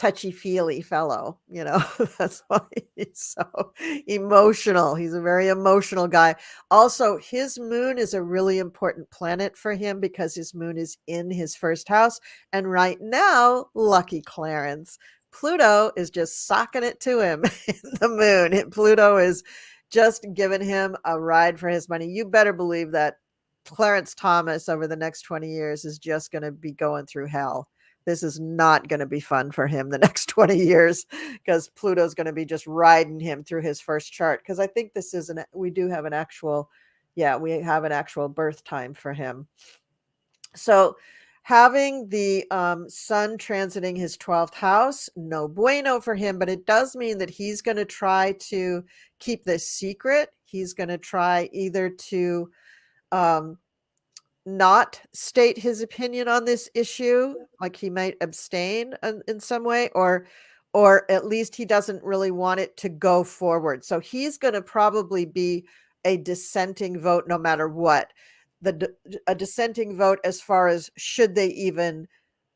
touchy-feely fellow, you know. That's why he's so emotional. He's a very emotional guy. Also, his moon is a really important planet for him because his moon is in his first house. And right now, lucky Clarence, Pluto is just socking it to him in the moon. Pluto is just giving him a ride for his money. You better believe that Clarence Thomas over the next 20 years is just going to be going through hell. This is not going to be fun for him the next 20 years because Pluto's going to be just riding him through his first chart. Because I think this is we do have an actual, yeah, we have an actual birth time for him. So having the sun transiting his 12th house, no bueno for him, but it does mean that he's going to try to keep this secret. He's going to try either to not state his opinion on this issue, like he might abstain in some way, or at least he doesn't really want it to go forward. So he's going to probably be a dissenting vote no matter what. A dissenting vote as far as should they even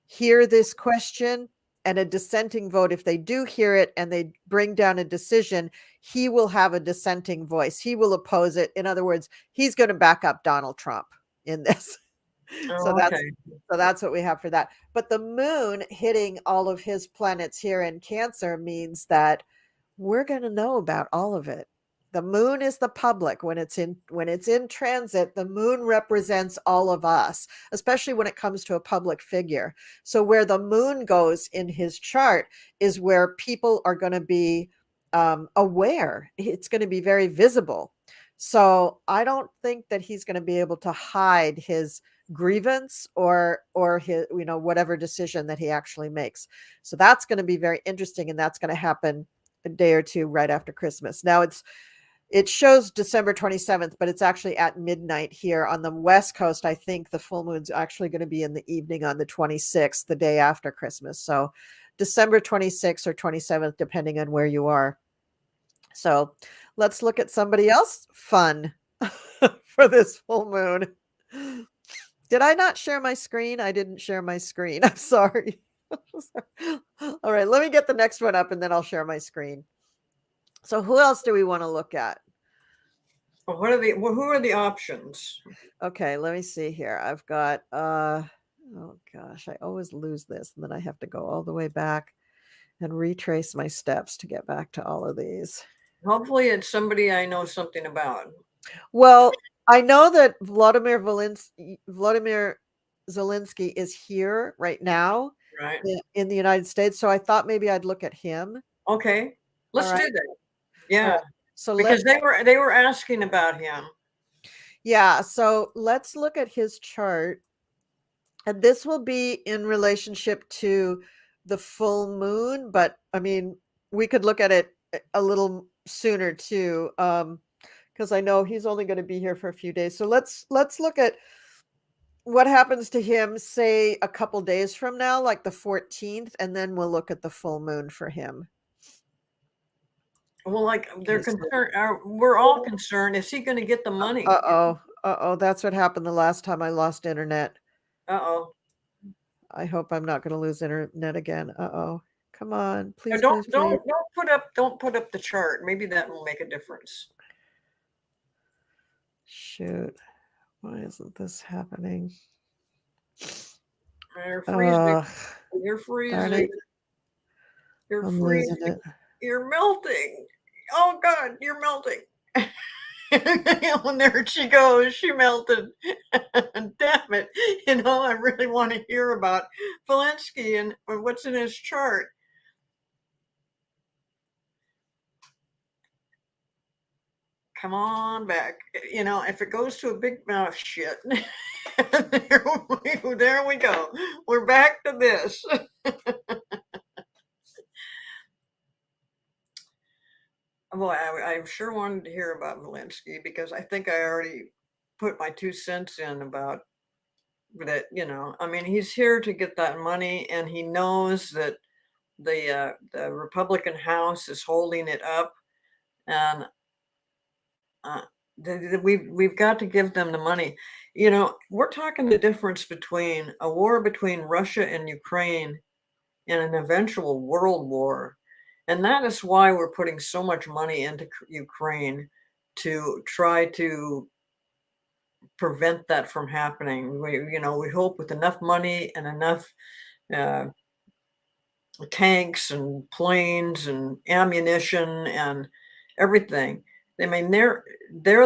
hear this question, and a dissenting vote if they do hear it and they bring down a decision, he will have a dissenting voice. He will oppose it. In other words, he's going to back up Donald Trump in this. So Oh, okay. that's what we have for that. But the moon hitting all of his planets here in Cancer means that we're going to know about all of it. The moon is the public. When it's in transit, the moon represents all of us, especially when it comes to a public figure. So where the moon goes in his chart is where people are going to be aware. It's going to be very visible. So I don't think that he's going to be able to hide his grievance or his, you know, whatever decision that he actually makes. So that's going to be very interesting, and that's going to happen a day or two right after Christmas. Now it shows December 27th, but it's actually at midnight here on the West Coast. I think the full moon's actually going to be in the evening on the 26th, the day after Christmas. So December 26th or 27th, depending on where you are. So let's look at somebody else fun for this full moon. Did I not share my screen? I didn't share my screen. I'm sorry. All right, let me get the next one up and then I'll share my screen. So who else do we want to look at? Well, who are the options? Okay, let me see here. I've got oh gosh, I always lose this and then I have to go all the way back and retrace my steps to get back to all of these. Hopefully it's somebody I know something about. Well, I know that Vladimir Zelensky is here right now Right. in the United States, so I thought maybe I'd look at him. Okay. Let's do that. All Yeah. right. So because they were asking about him. Yeah, so let's look at his chart. And this will be in relationship to the full moon, but I mean, we could look at it a little sooner too, because I know he's only going to be here for a few days. So let's look at what happens to him, say a couple days from now, like the 14th, and then we'll look at the full moon for him. Well, like they're concerned. We're all concerned. Is he going to get the money? Uh-oh. That's what happened the last time I lost internet. Uh-oh. I hope I'm not going to lose internet again. Uh-oh. Come on, please. Don't put up the chart. Maybe that will make a difference. Shoot. Why isn't this happening? You're freezing. You're freezing. You're freezing. It. You're melting. Oh God, you're melting. And there she goes. She melted. Damn it. You know, I really want to hear about Zelensky and what's in his chart. Come on back. You know, if it goes to a big mouth, shit. There we go. We're back to this. Well, I sure wanted to hear about Zelensky because I think I already put my 2 cents in about that. You know, I mean, he's here to get that money, and he knows that the Republican House is holding it up, and we've got to give them the money. You know, we're talking the difference between a war between Russia and Ukraine and an eventual world war. And that is why we're putting so much money into Ukraine, to try to prevent that from happening. We hope with enough money and enough uh, tanks and planes and ammunition and everything. I mean, they're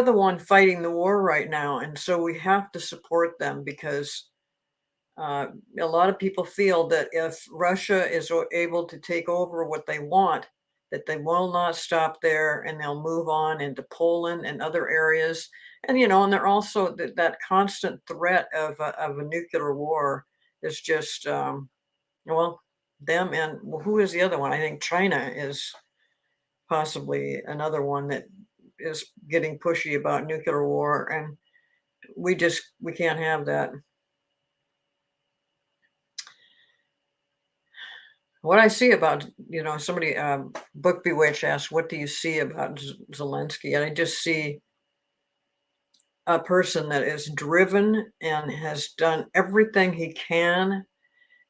the one fighting the war right now, and so we have to support them, because a lot of people feel that if Russia is able to take over what they want, that they will not stop there, and they'll move on into Poland and other areas. And they're also that constant threat of a nuclear war is just well, them, and who is the other one? I think China is possibly another one that is getting pushy about nuclear war, and we can't have that. What I see about, somebody, Book Bewitched asked, what do you see about Zelensky? And I just see a person that is driven and has done everything he can.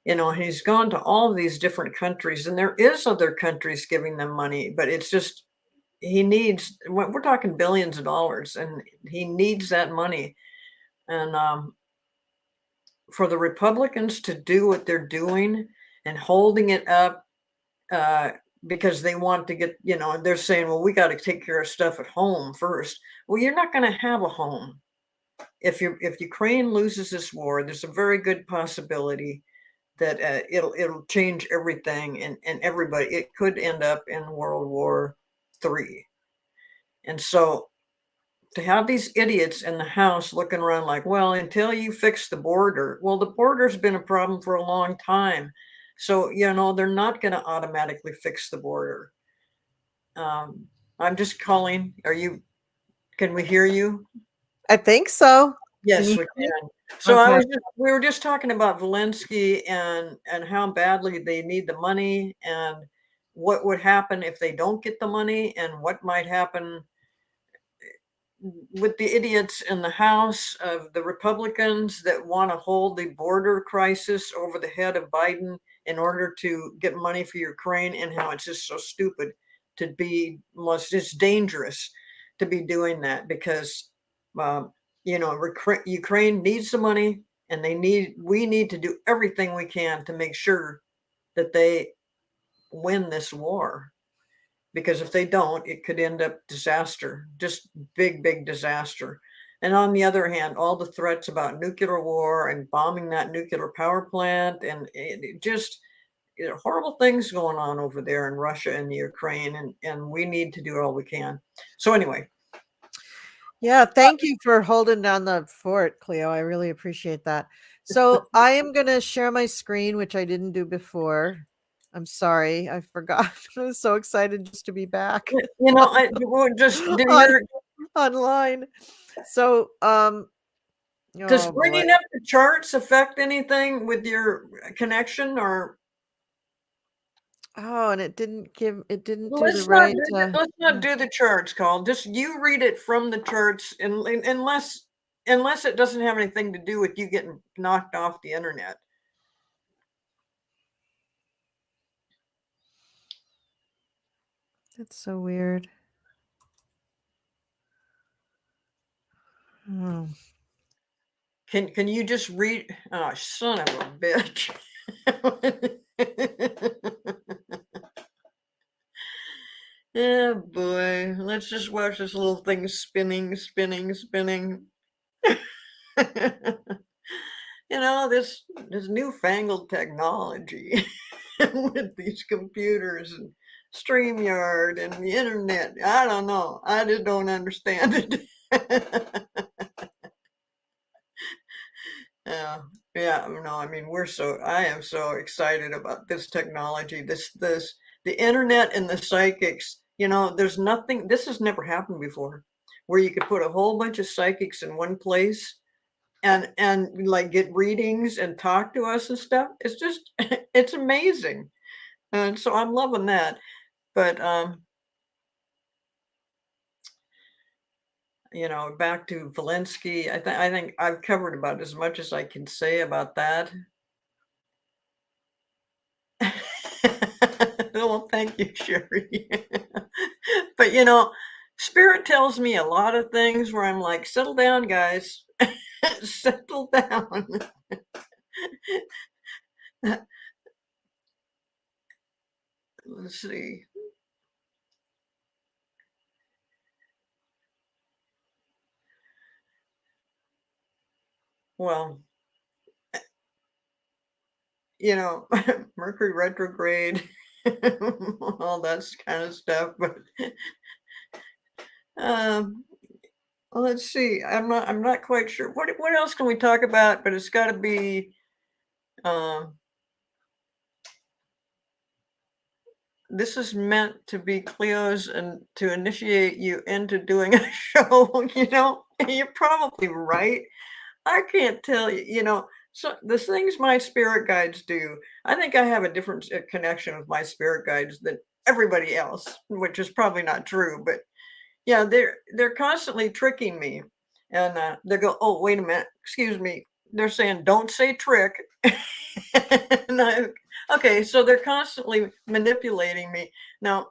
He's gone to all these different countries, and there is other countries giving them money, but it's just, we're talking billions of dollars, and he needs that money. And for the Republicans to do what they're doing and holding it up, uh, because they want to get, they're saying, well, we got to take care of stuff at home first. Well, you're not going to have a home. If Ukraine loses this war, there's a very good possibility that it'll change everything, and everybody. It could end up in World War III. And so to have these idiots in the House looking around like, well, until you fix the border. Well, the border's been a problem for a long time. So, they're not going to automatically fix the border. I'm just calling. Can we hear you? I think so. Can Yes, you we hear me? can. So Okay. we were just talking about Zelensky and how badly they need the money, and what would happen if they don't get the money, and what might happen with the idiots in the House of the Republicans that want to hold the border crisis over the head of Biden in order to get money for Ukraine, and how it's just so stupid to be, it's dangerous to be doing that, because Ukraine needs the money, and we need to do everything we can to make sure that they win this war. Because if they don't, it could end up disaster, just big disaster. And on the other hand, all the threats about nuclear war and bombing that nuclear power plant, and it just horrible things going on over there in Russia and the Ukraine, and we need to do all we can. So anyway. Yeah, thank you for holding down the fort, Cleo. I really appreciate that. So I am going to share my screen, which I didn't do before. I'm sorry, I forgot. I was so excited just to be back I will just do on, online. So, does oh boy. bringing up the charts affect anything with your connection, or Oh, and it didn't do the let's not right. do let's not do the charts, Call. Just you read it from the charts, and unless it doesn't have anything to do with you getting knocked off the internet. That's so weird. Oh. Can you just read? Oh, son of a bitch. Oh boy, let's just watch this little thing spinning. This newfangled technology with these computers and StreamYard and the internet. I don't know. I just don't understand it. Yeah, no, I mean, I am so excited about this technology, the internet and the psychics. This has never happened before, where you could put a whole bunch of psychics in one place, and like get readings and talk to us and stuff. It's just, it's amazing. And so I'm loving that. But, back to Zelensky, I think I've covered about as much as I can say about that. Well, thank you, Sherry. But you know, Spirit tells me a lot of things where I'm like, settle down, guys. Settle down. Let's see. Well, you know, Mercury retrograde, all that kind of stuff. But um, let's see. I'm not quite sure. What else can we talk about? But it's got to be. Um, this is meant to be Cleo's and to initiate you into doing a show. You know, you're probably right. I can't tell you, you know, so the things my spirit guides do, I think I have a different connection with my spirit guides than everybody else, which is probably not true, but yeah, they're constantly tricking me. And they go, "Oh, wait a minute, excuse me." They're saying, "Don't say trick." And okay, so they're constantly manipulating me. Now,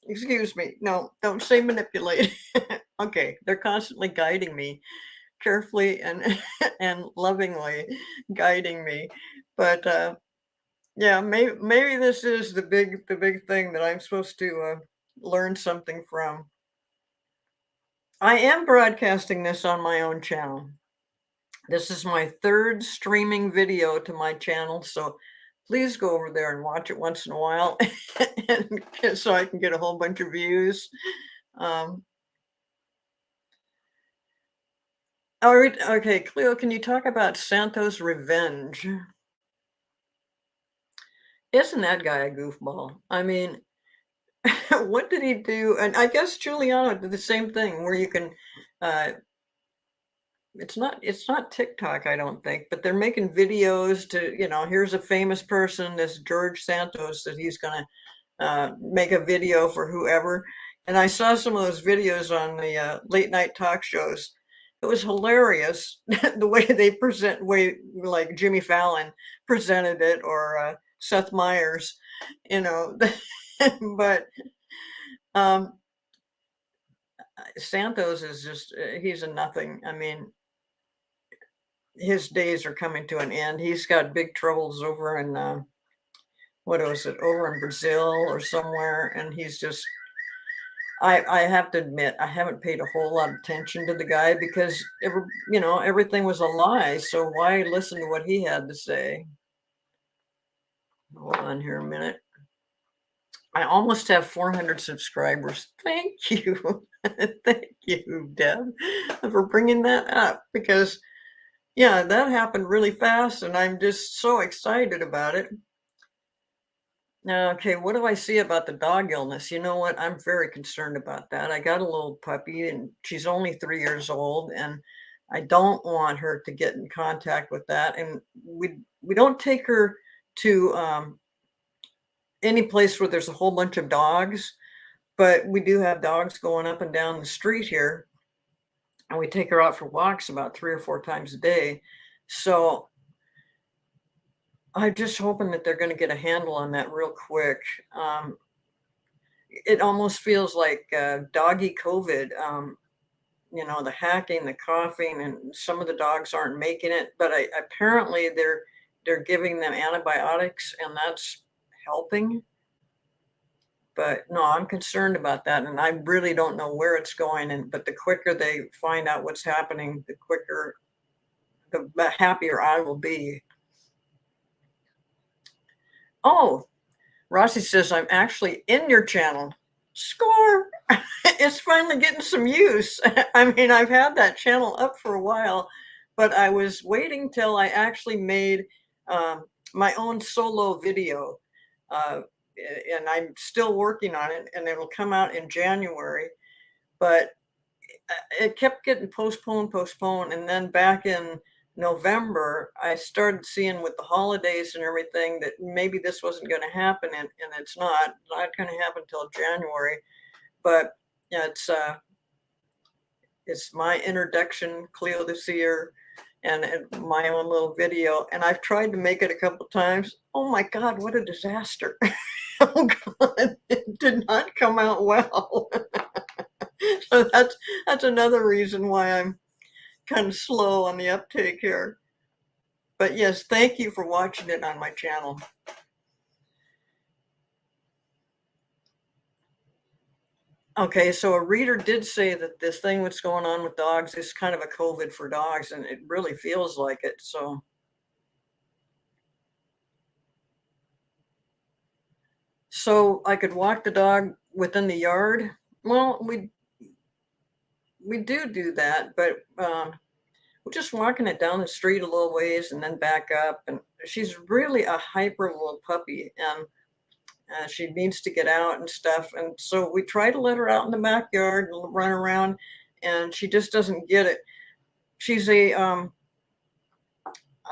excuse me, no, don't say manipulate. Okay, they're constantly guiding me carefully and and lovingly guiding me. But yeah, maybe this is the big thing that I'm supposed to learn something from. I am broadcasting this on my own channel. This is my third streaming video to my channel, so please go over there and watch it once in a while, and so I can get a whole bunch of views. Um, all right, okay, Cleo, can you talk about Santos' revenge? Isn't that guy a goofball? I mean, what did he do? And I guess Giuliano did the same thing, where you can. Uh, it's not TikTok, I don't think, but they're making videos to, you know, here's a famous person, this George Santos, that he's going to make a video for whoever. And I saw some of those videos on the late night talk shows. It was hilarious the way they present, way like Jimmy Fallon presented it, or Seth Meyers, you know. But um, Santos is just, he's a nothing. I mean, his days are coming to an end. He's got big troubles over in, what was it, over in Brazil or somewhere. And he's just, I have to admit, I haven't paid a whole lot of attention to the guy because, you know, everything was a lie. So why listen to what he had to say? Hold on here a minute. I almost have 400 subscribers. Thank you. Thank you, Deb, for bringing that up, because, yeah, that happened really fast and I'm just so excited about it. Now, okay, what do I see about the dog illness? You know what? I'm very concerned about that. I got a little puppy and she's only 3 years old, and I don't want her to get in contact with that. And we don't take her to any place where there's a whole bunch of dogs, but we do have dogs going up and down the street here, and we take her out for walks about 3 or 4 times a day. So I'm just hoping that they're going to get a handle on that real quick. It almost feels like doggy COVID. You know, the hacking, the coughing, and some of the dogs aren't making it, but apparently they're giving them antibiotics, and that's helping. But no, I'm concerned about that, and I really don't know where it's going. And but the quicker they find out what's happening, the quicker, the happier I will be. Oh, Rossi says I'm actually in your channel. Score! It's finally getting some use. I mean, I've had that channel up for a while, but I was waiting till I actually made my own solo video. And I'm still working on it, and it'll come out in January. But it kept getting postponed. And then back in November, I started seeing with the holidays and everything that maybe this wasn't going to happen. And it's not going to happen until January. But yeah, it's my introduction, Cleo the Seer, and my own little video. And I've tried to make it a couple times. Oh my God, what a disaster. Oh God, it did not come out well. So that's another reason why I'm kind of slow on the uptake here. But yes, thank you for watching it on my channel. Okay, so a reader did say that this thing that's going on with dogs is kind of a COVID for dogs, and it really feels like it. So I could walk the dog within the yard. Well, we do that, but we're just walking it down the street a little ways and then back up. And she's really a hyper little puppy, and she needs to get out and stuff. And so we try to let her out in the backyard and run around, and she just doesn't get it. She's um,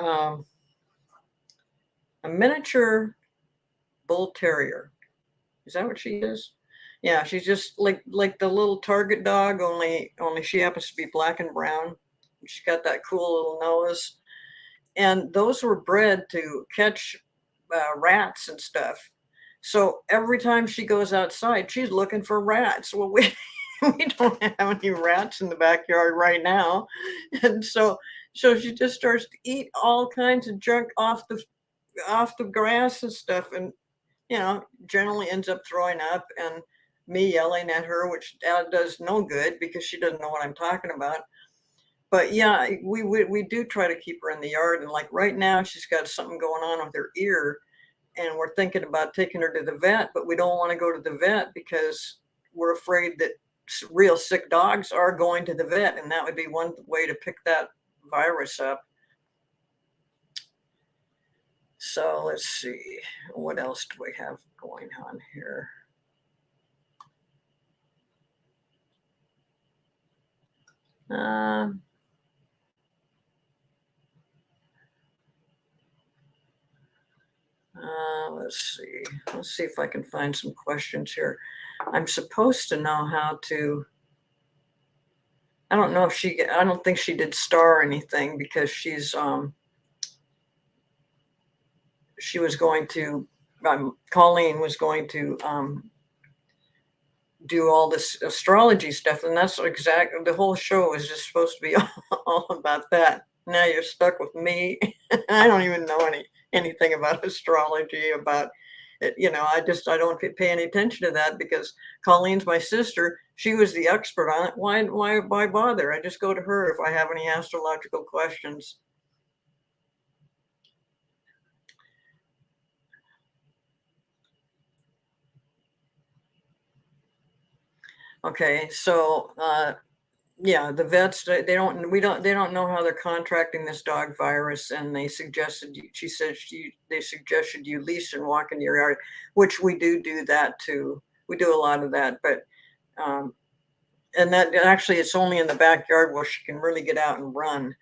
a miniature bull terrier. Is that what she is? Yeah, she's just like the little Target dog, only she happens to be black and brown. She's got that cool little nose, and those were bred to catch rats and stuff. So every time she goes outside, she's looking for rats. Well, we we don't have any rats in the backyard right now, and so she just starts to eat all kinds of junk off the grass and stuff, and generally ends up throwing up and me yelling at her, which does no good because she doesn't know what I'm talking about. But yeah, we do try to keep her in the yard, and like right now she's got something going on with her ear, and we're thinking about taking her to the vet, but we don't want to go to the vet because we're afraid that real sick dogs are going to the vet, and that would be one way to pick that virus up. So let's see, what else do we have going on here? Let's see. Let's see if I can find some questions here. I'm supposed to know how to. I don't know if I don't think she did star anything because she was going to. Colleen was going to do all this astrology stuff, and that's exactly the whole show is just supposed to be all about that. Now you're stuck with me. I don't even know anything about astrology, about it. I don't pay any attention to that because Colleen's my sister. She was the expert on it. Why bother? I just go to her if I have any astrological questions. Okay, so yeah, the vets, they don't know how they're contracting this dog virus, and they suggested they suggested you leash and walk in your yard, which we do that too. We do a lot of that, but and that actually it's only in the backyard where she can really get out and run.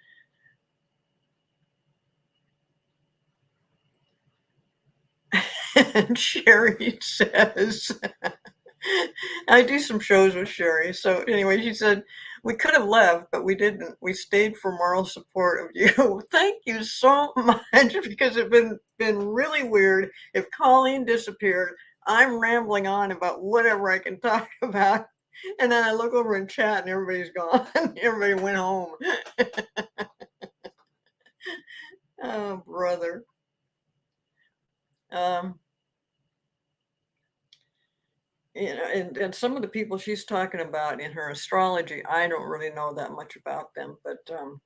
And Sherry says, I do some shows with Sherry. So anyway, she said, we could have left, but we didn't. We stayed for moral support of you. Thank you so much, because it's been really weird. If Colleen disappeared, I'm rambling on about whatever I can talk about. And then I look over in chat and everybody's gone. Everybody went home. Oh, brother. Um, and some of the people she's talking about in her astrology, I don't really know that much about them, but um,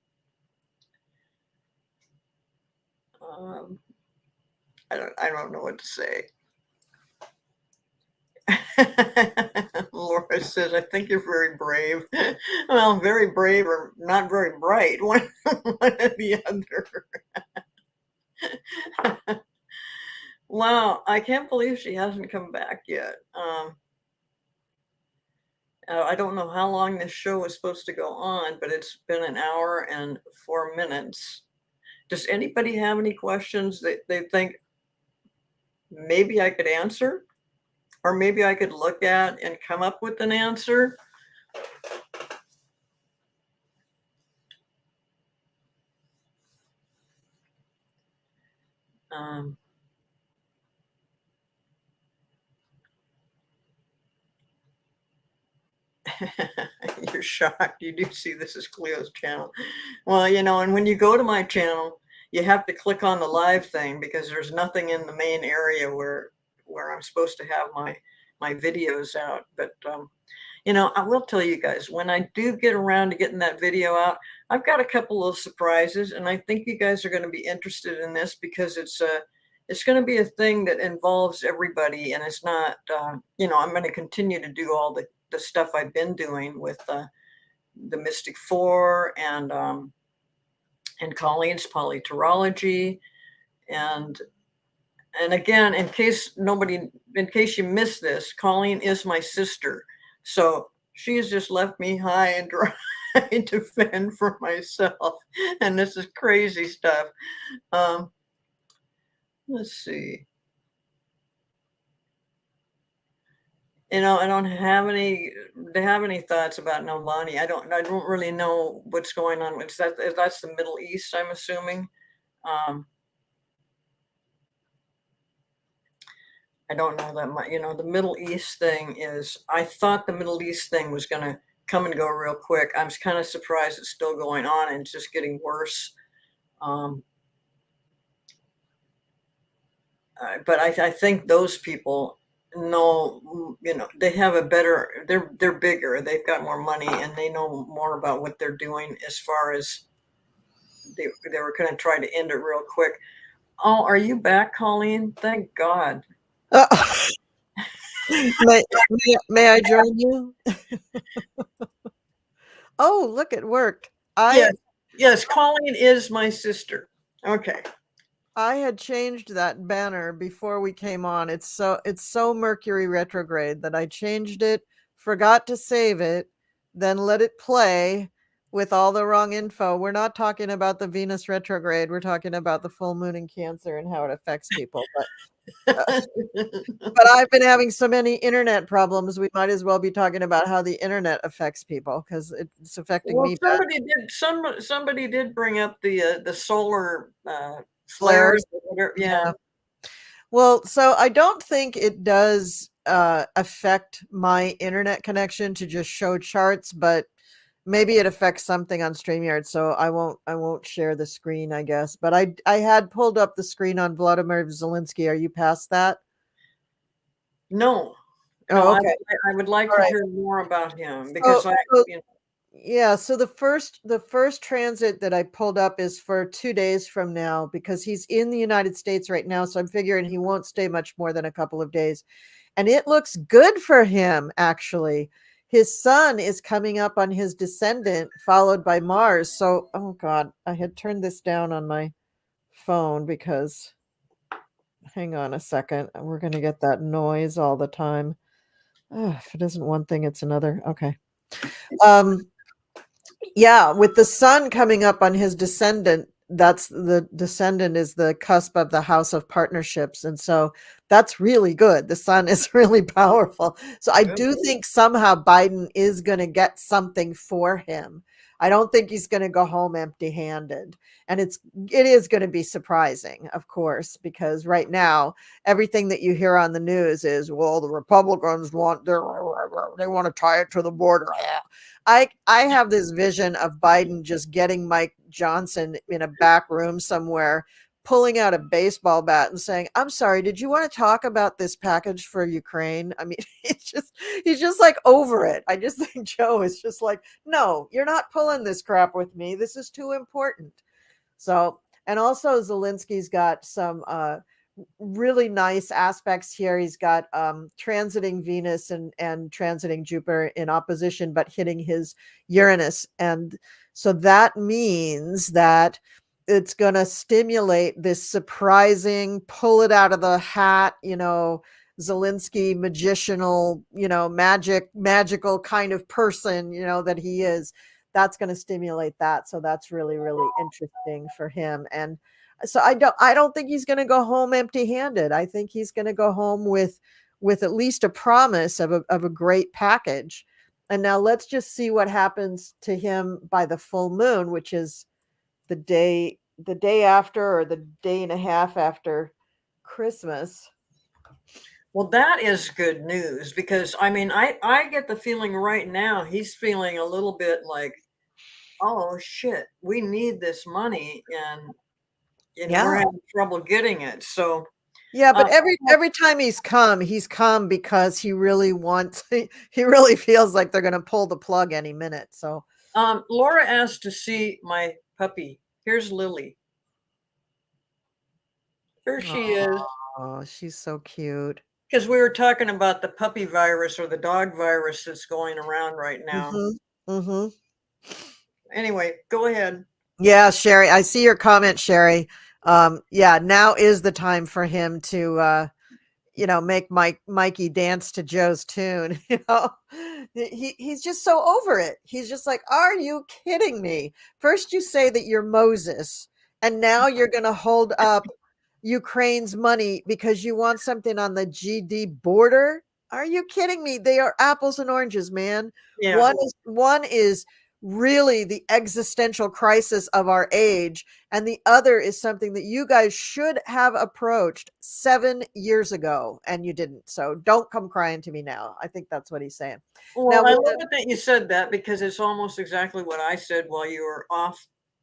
I don't know what to say. Laura says, I think you're very brave. Well, very brave or not very bright, one or the other. Wow, I can't believe she hasn't come back yet. I don't know how long this show is supposed to go on, but it's been an hour and 4 minutes. Does anybody have any questions that they think maybe I could answer? Or maybe I could look at and come up with an answer? Um, You're shocked. You do see this is Cleo's channel. Well, you know, and when you go to my channel, you have to click on the live thing because there's nothing in the main area where I'm supposed to have my videos out. But you know, I will tell you guys, when I do get around to getting that video out, I've got a couple of surprises, and I think you guys are going to be interested in this because it's going to be a thing that involves everybody, and it's not, you know, I'm going to continue to do all the stuff I've been doing with the Mystic Four and Colleen's PoliTarology, and again, in case you missed this, Colleen is my sister. So she has just left me high and dry to fend for myself. And this is crazy stuff. Let's see. You know, I don't have any thoughts about Novani. I don't really know what's going on. That's the Middle East, I'm assuming. I don't know that much. You know, the Middle East thing is, I thought the Middle East thing was going to come and go real quick. I'm kind of surprised it's still going on and it's just getting worse. But I think those people know, you know, they have a better, they're bigger, they've got more money, and they know more about what they're doing as far as they were going to try to end it real quick. Oh, are you back, Colleen? Thank God. May I join you? Oh, look, it worked. Yes, Colleen is my sister. Okay. I had changed that banner before we came on. It's so Mercury retrograde that I changed it, forgot to save it, then let it play with all the wrong info. We're not talking about the Venus retrograde. We're talking about the full moon in Cancer and how it affects people. But I've been having so many internet problems. We might as well be talking about how the internet affects people because it's affecting Well, me. somebody did bring up the solar Flares. Yeah. Well, so I don't think it does affect my internet connection to just show charts, but maybe it affects something on StreamYard. So I won't share the screen, I guess. But I had pulled up the screen on Vladimir Zelensky. Are you past that? No. Oh, okay. I would like All to right. hear more about him because you know. Yeah, so the first transit that I pulled up is for 2 days from now because he's in the United States right now, so I'm figuring he won't stay much more than a couple of days. And it looks good for him, actually. His sun is coming up on his descendant, followed by Mars. So, oh God, I had turned this down on my phone because, hang on a second, we're going to get that noise all the time. If it isn't one thing, it's another. Okay. Yeah, with the sun coming up on his descendant, that's the descendant is the cusp of the house of partnerships. And so that's really good. The sun is really powerful. So I do think somehow Biden is going to get something for him. I don't think he's going to go home empty-handed. And it is going to be surprising, of course, because right now everything that you hear on the news is, well, the Republicans they want to tie it to the border. I have this vision of Biden just getting Mike Johnson in a back room somewhere, pulling out a baseball bat and saying, "I'm sorry, did you want to talk about this package for Ukraine?" I mean, he's just like over it. I just think Joe is just like, "No, you're not pulling this crap with me. This is too important." So, and also Zelensky's got some really nice aspects here. He's got transiting Venus and transiting Jupiter in opposition, but hitting his Uranus. And so that means that it's going to stimulate this surprising, pull it out of the hat, Zelensky magicianal, magical kind of person, that he is. That's going to stimulate that. So that's really, really interesting for him. And so I don't think he's going to go home empty-handed. I think he's going to go home with at least a promise of a great package. And now let's just see what happens to him by the full moon, which is the day after or the day and a half after Christmas. Well, that is good news because I mean, I get the feeling right now he's feeling a little bit like, oh shit, we need this money and we're Yeah. having trouble getting it. So, Yeah, but well, every time he's come because he really wants he really feels like they're gonna pull the plug any minute. So Laura asked to see my puppy. Here's Lily. Here she is. oh, she's so cute. Because we were talking about the puppy virus or the dog virus that's going around right now. Mhm. Mhm. Anyway, go ahead. Yeah, Sherry, I see your comment, Sherry. Yeah, now is the time for him to make Mikey dance to Joe's tune, he's just so over it. He's just like, "Are you kidding me? First you say that you're Moses, and now you're going to hold up Ukraine's money because you want something on the GD border? Are you kidding me? They are apples and oranges, man. Yeah. One is really the existential crisis of our age, and the other is something that you guys should have approached 7 years ago, and you didn't. So don't come crying to me now. I think that's what he's saying. Now, Well, I with love the it that you said that because it's almost exactly what I said while you were off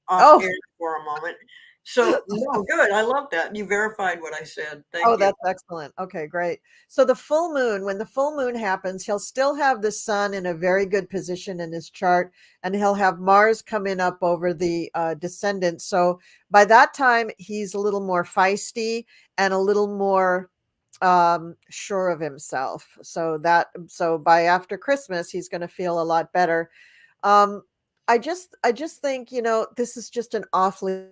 oh, air for a moment. So no, good. I love that. You verified what I said. oh, Thank you. that's excellent. Okay, great. So the full moon, when the full moon happens, he'll still have the sun in a very good position in his chart, and he'll have Mars coming up over the descendant. So by that time, he's a little more feisty and a little more sure of himself. So by after Christmas, he's going to feel a lot better. Um, I just think this is just an awfully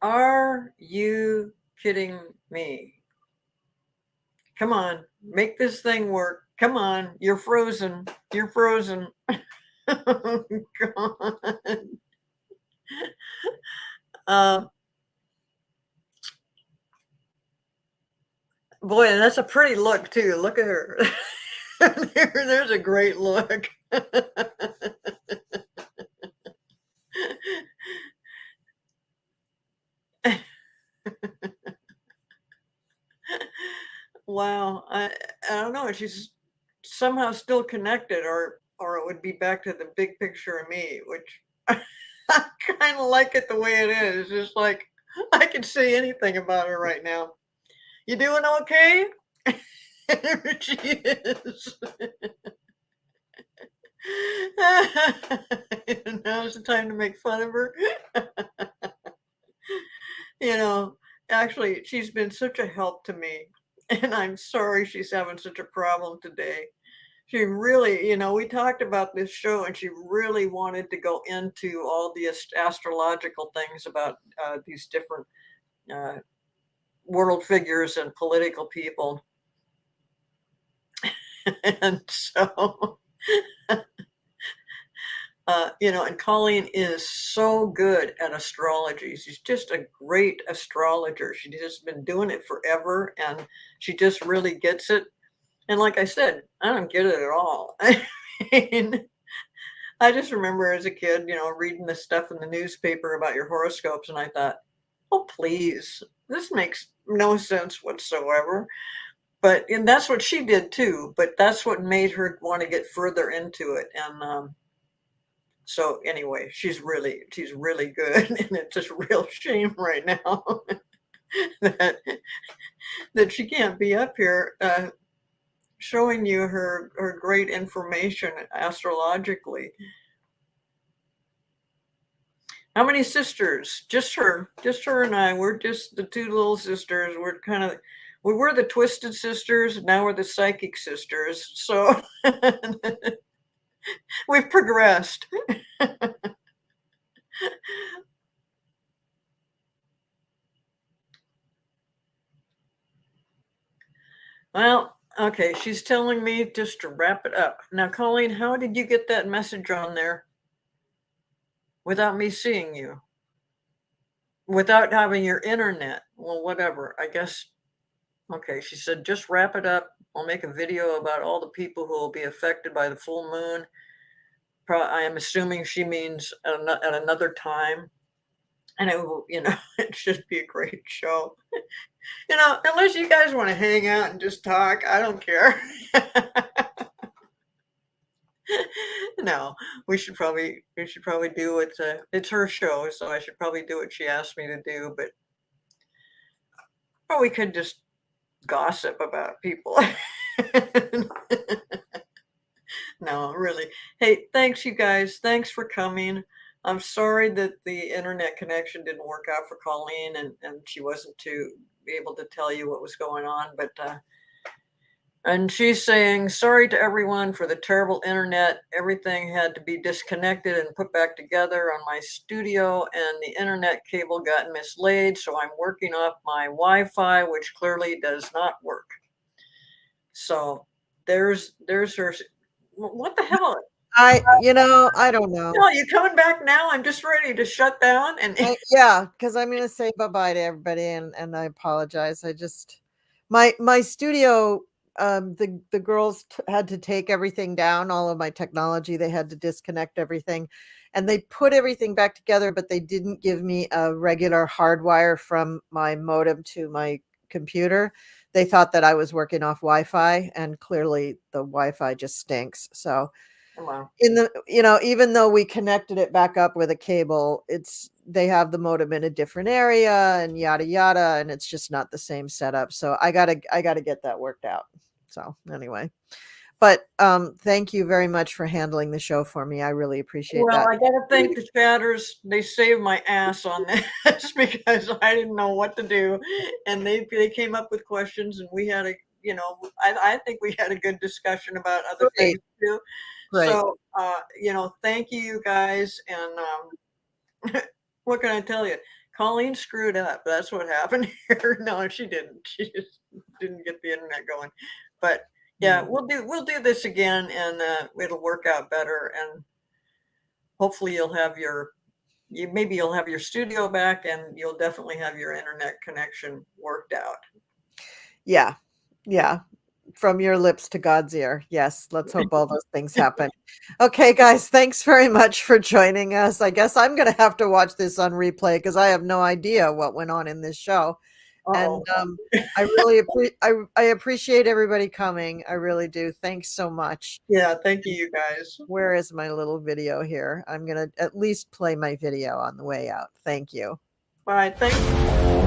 Are you kidding me? Come on, make this thing work. Come on, you're frozen. You're frozen. Oh, God. Uh, Boy, and that's a pretty look too. Look at her. There's a great look. Wow. I don't know. She's somehow still connected, or it would be back to the big picture of me, which I kind of like it the way it is. Just like I can say anything about her right now. You doing okay? Here she is. Now's the time to make fun of her. You know, actually, she's been such a help to me, and I'm sorry she's having such a problem today. She really, we talked about this show, and she really wanted to go into all the astrological things about these different uh, world figures and political people. And so and Colleen is so good at astrology. She's just a great astrologer. She's just been doing it forever, and she just really gets it. And like I said, I don't get it at all. I mean, I just remember as a kid, reading the stuff in the newspaper about your horoscopes, and I thought, oh, please, this makes no sense whatsoever. And that's what she did too. But that's what made her want to get further into it. And so anyway, she's really good, and it's just a real shame right now that that she can't be up here showing you her great information astrologically. How many sisters? Just her and I. We're just the two little sisters. We were the twisted sisters. Now we're the psychic sisters. So we've progressed. Well, okay, she's telling me just to wrap it up. Now, Colleen, how did you get that message on there without me seeing you? Without having your internet? Well, whatever. I guess, okay, she said just wrap it up. I'll make a video about all the people who will be affected by the full moon. I am assuming she means at another time. And it will, it should be a great show. Unless you guys want to hang out and just talk, I don't care. No, we should probably do what it's her show, so I should probably do what she asked me to do. But or we could just gossip about people. No, really. Hey, thanks you guys. Thanks for coming. I'm sorry that the internet connection didn't work out for Colleen and she wasn't to be able to tell you what was going on, but and she's saying, sorry to everyone for the terrible internet. Everything had to be disconnected and put back together on my studio, and the internet cable got mislaid. So I'm working off my Wi-Fi, which clearly does not work. So there's her. What the hell? I don't know. No, you coming back now? I'm just ready to shut down. And Yeah, because I'm gonna say bye-bye to everybody, and I apologize. I just my studio, the girls had to take everything down, all of my technology. They had to disconnect everything, and they put everything back together, but they didn't give me a regular hardwire from my modem to my computer. They thought that I was working off Wi-Fi, and clearly the Wi-Fi just stinks. So wow. even though we connected it back up with a cable, they have the modem in a different area and yada yada, and it's just not the same setup. So I gotta get that worked out. So anyway, but thank you very much for handling the show for me. I really appreciate Well, that. I gotta thank the chatters. They saved my ass on this because I didn't know what to do, and they came up with questions, and we had I think we had a good discussion about other Great. things too. Great. So thank you guys, and what can I tell you? Colleen screwed up. That's what happened here. No, she didn't. She just didn't get the internet going. But yeah, we'll do this again, and it'll work out better. And hopefully you'll have your studio back, and you'll definitely have your internet connection worked out. Yeah. Yeah. From your lips to God's ear. Yes, let's hope all those things happen. Okay, guys, thanks very much for joining us. I guess I'm going to have to watch this on replay because I have no idea what went on in this show. And I really I appreciate everybody coming. I really do. Thanks so much. Yeah, thank you guys. Where is my little video here? I'm going to at least play my video on the way out. Thank you. Bye. Thanks.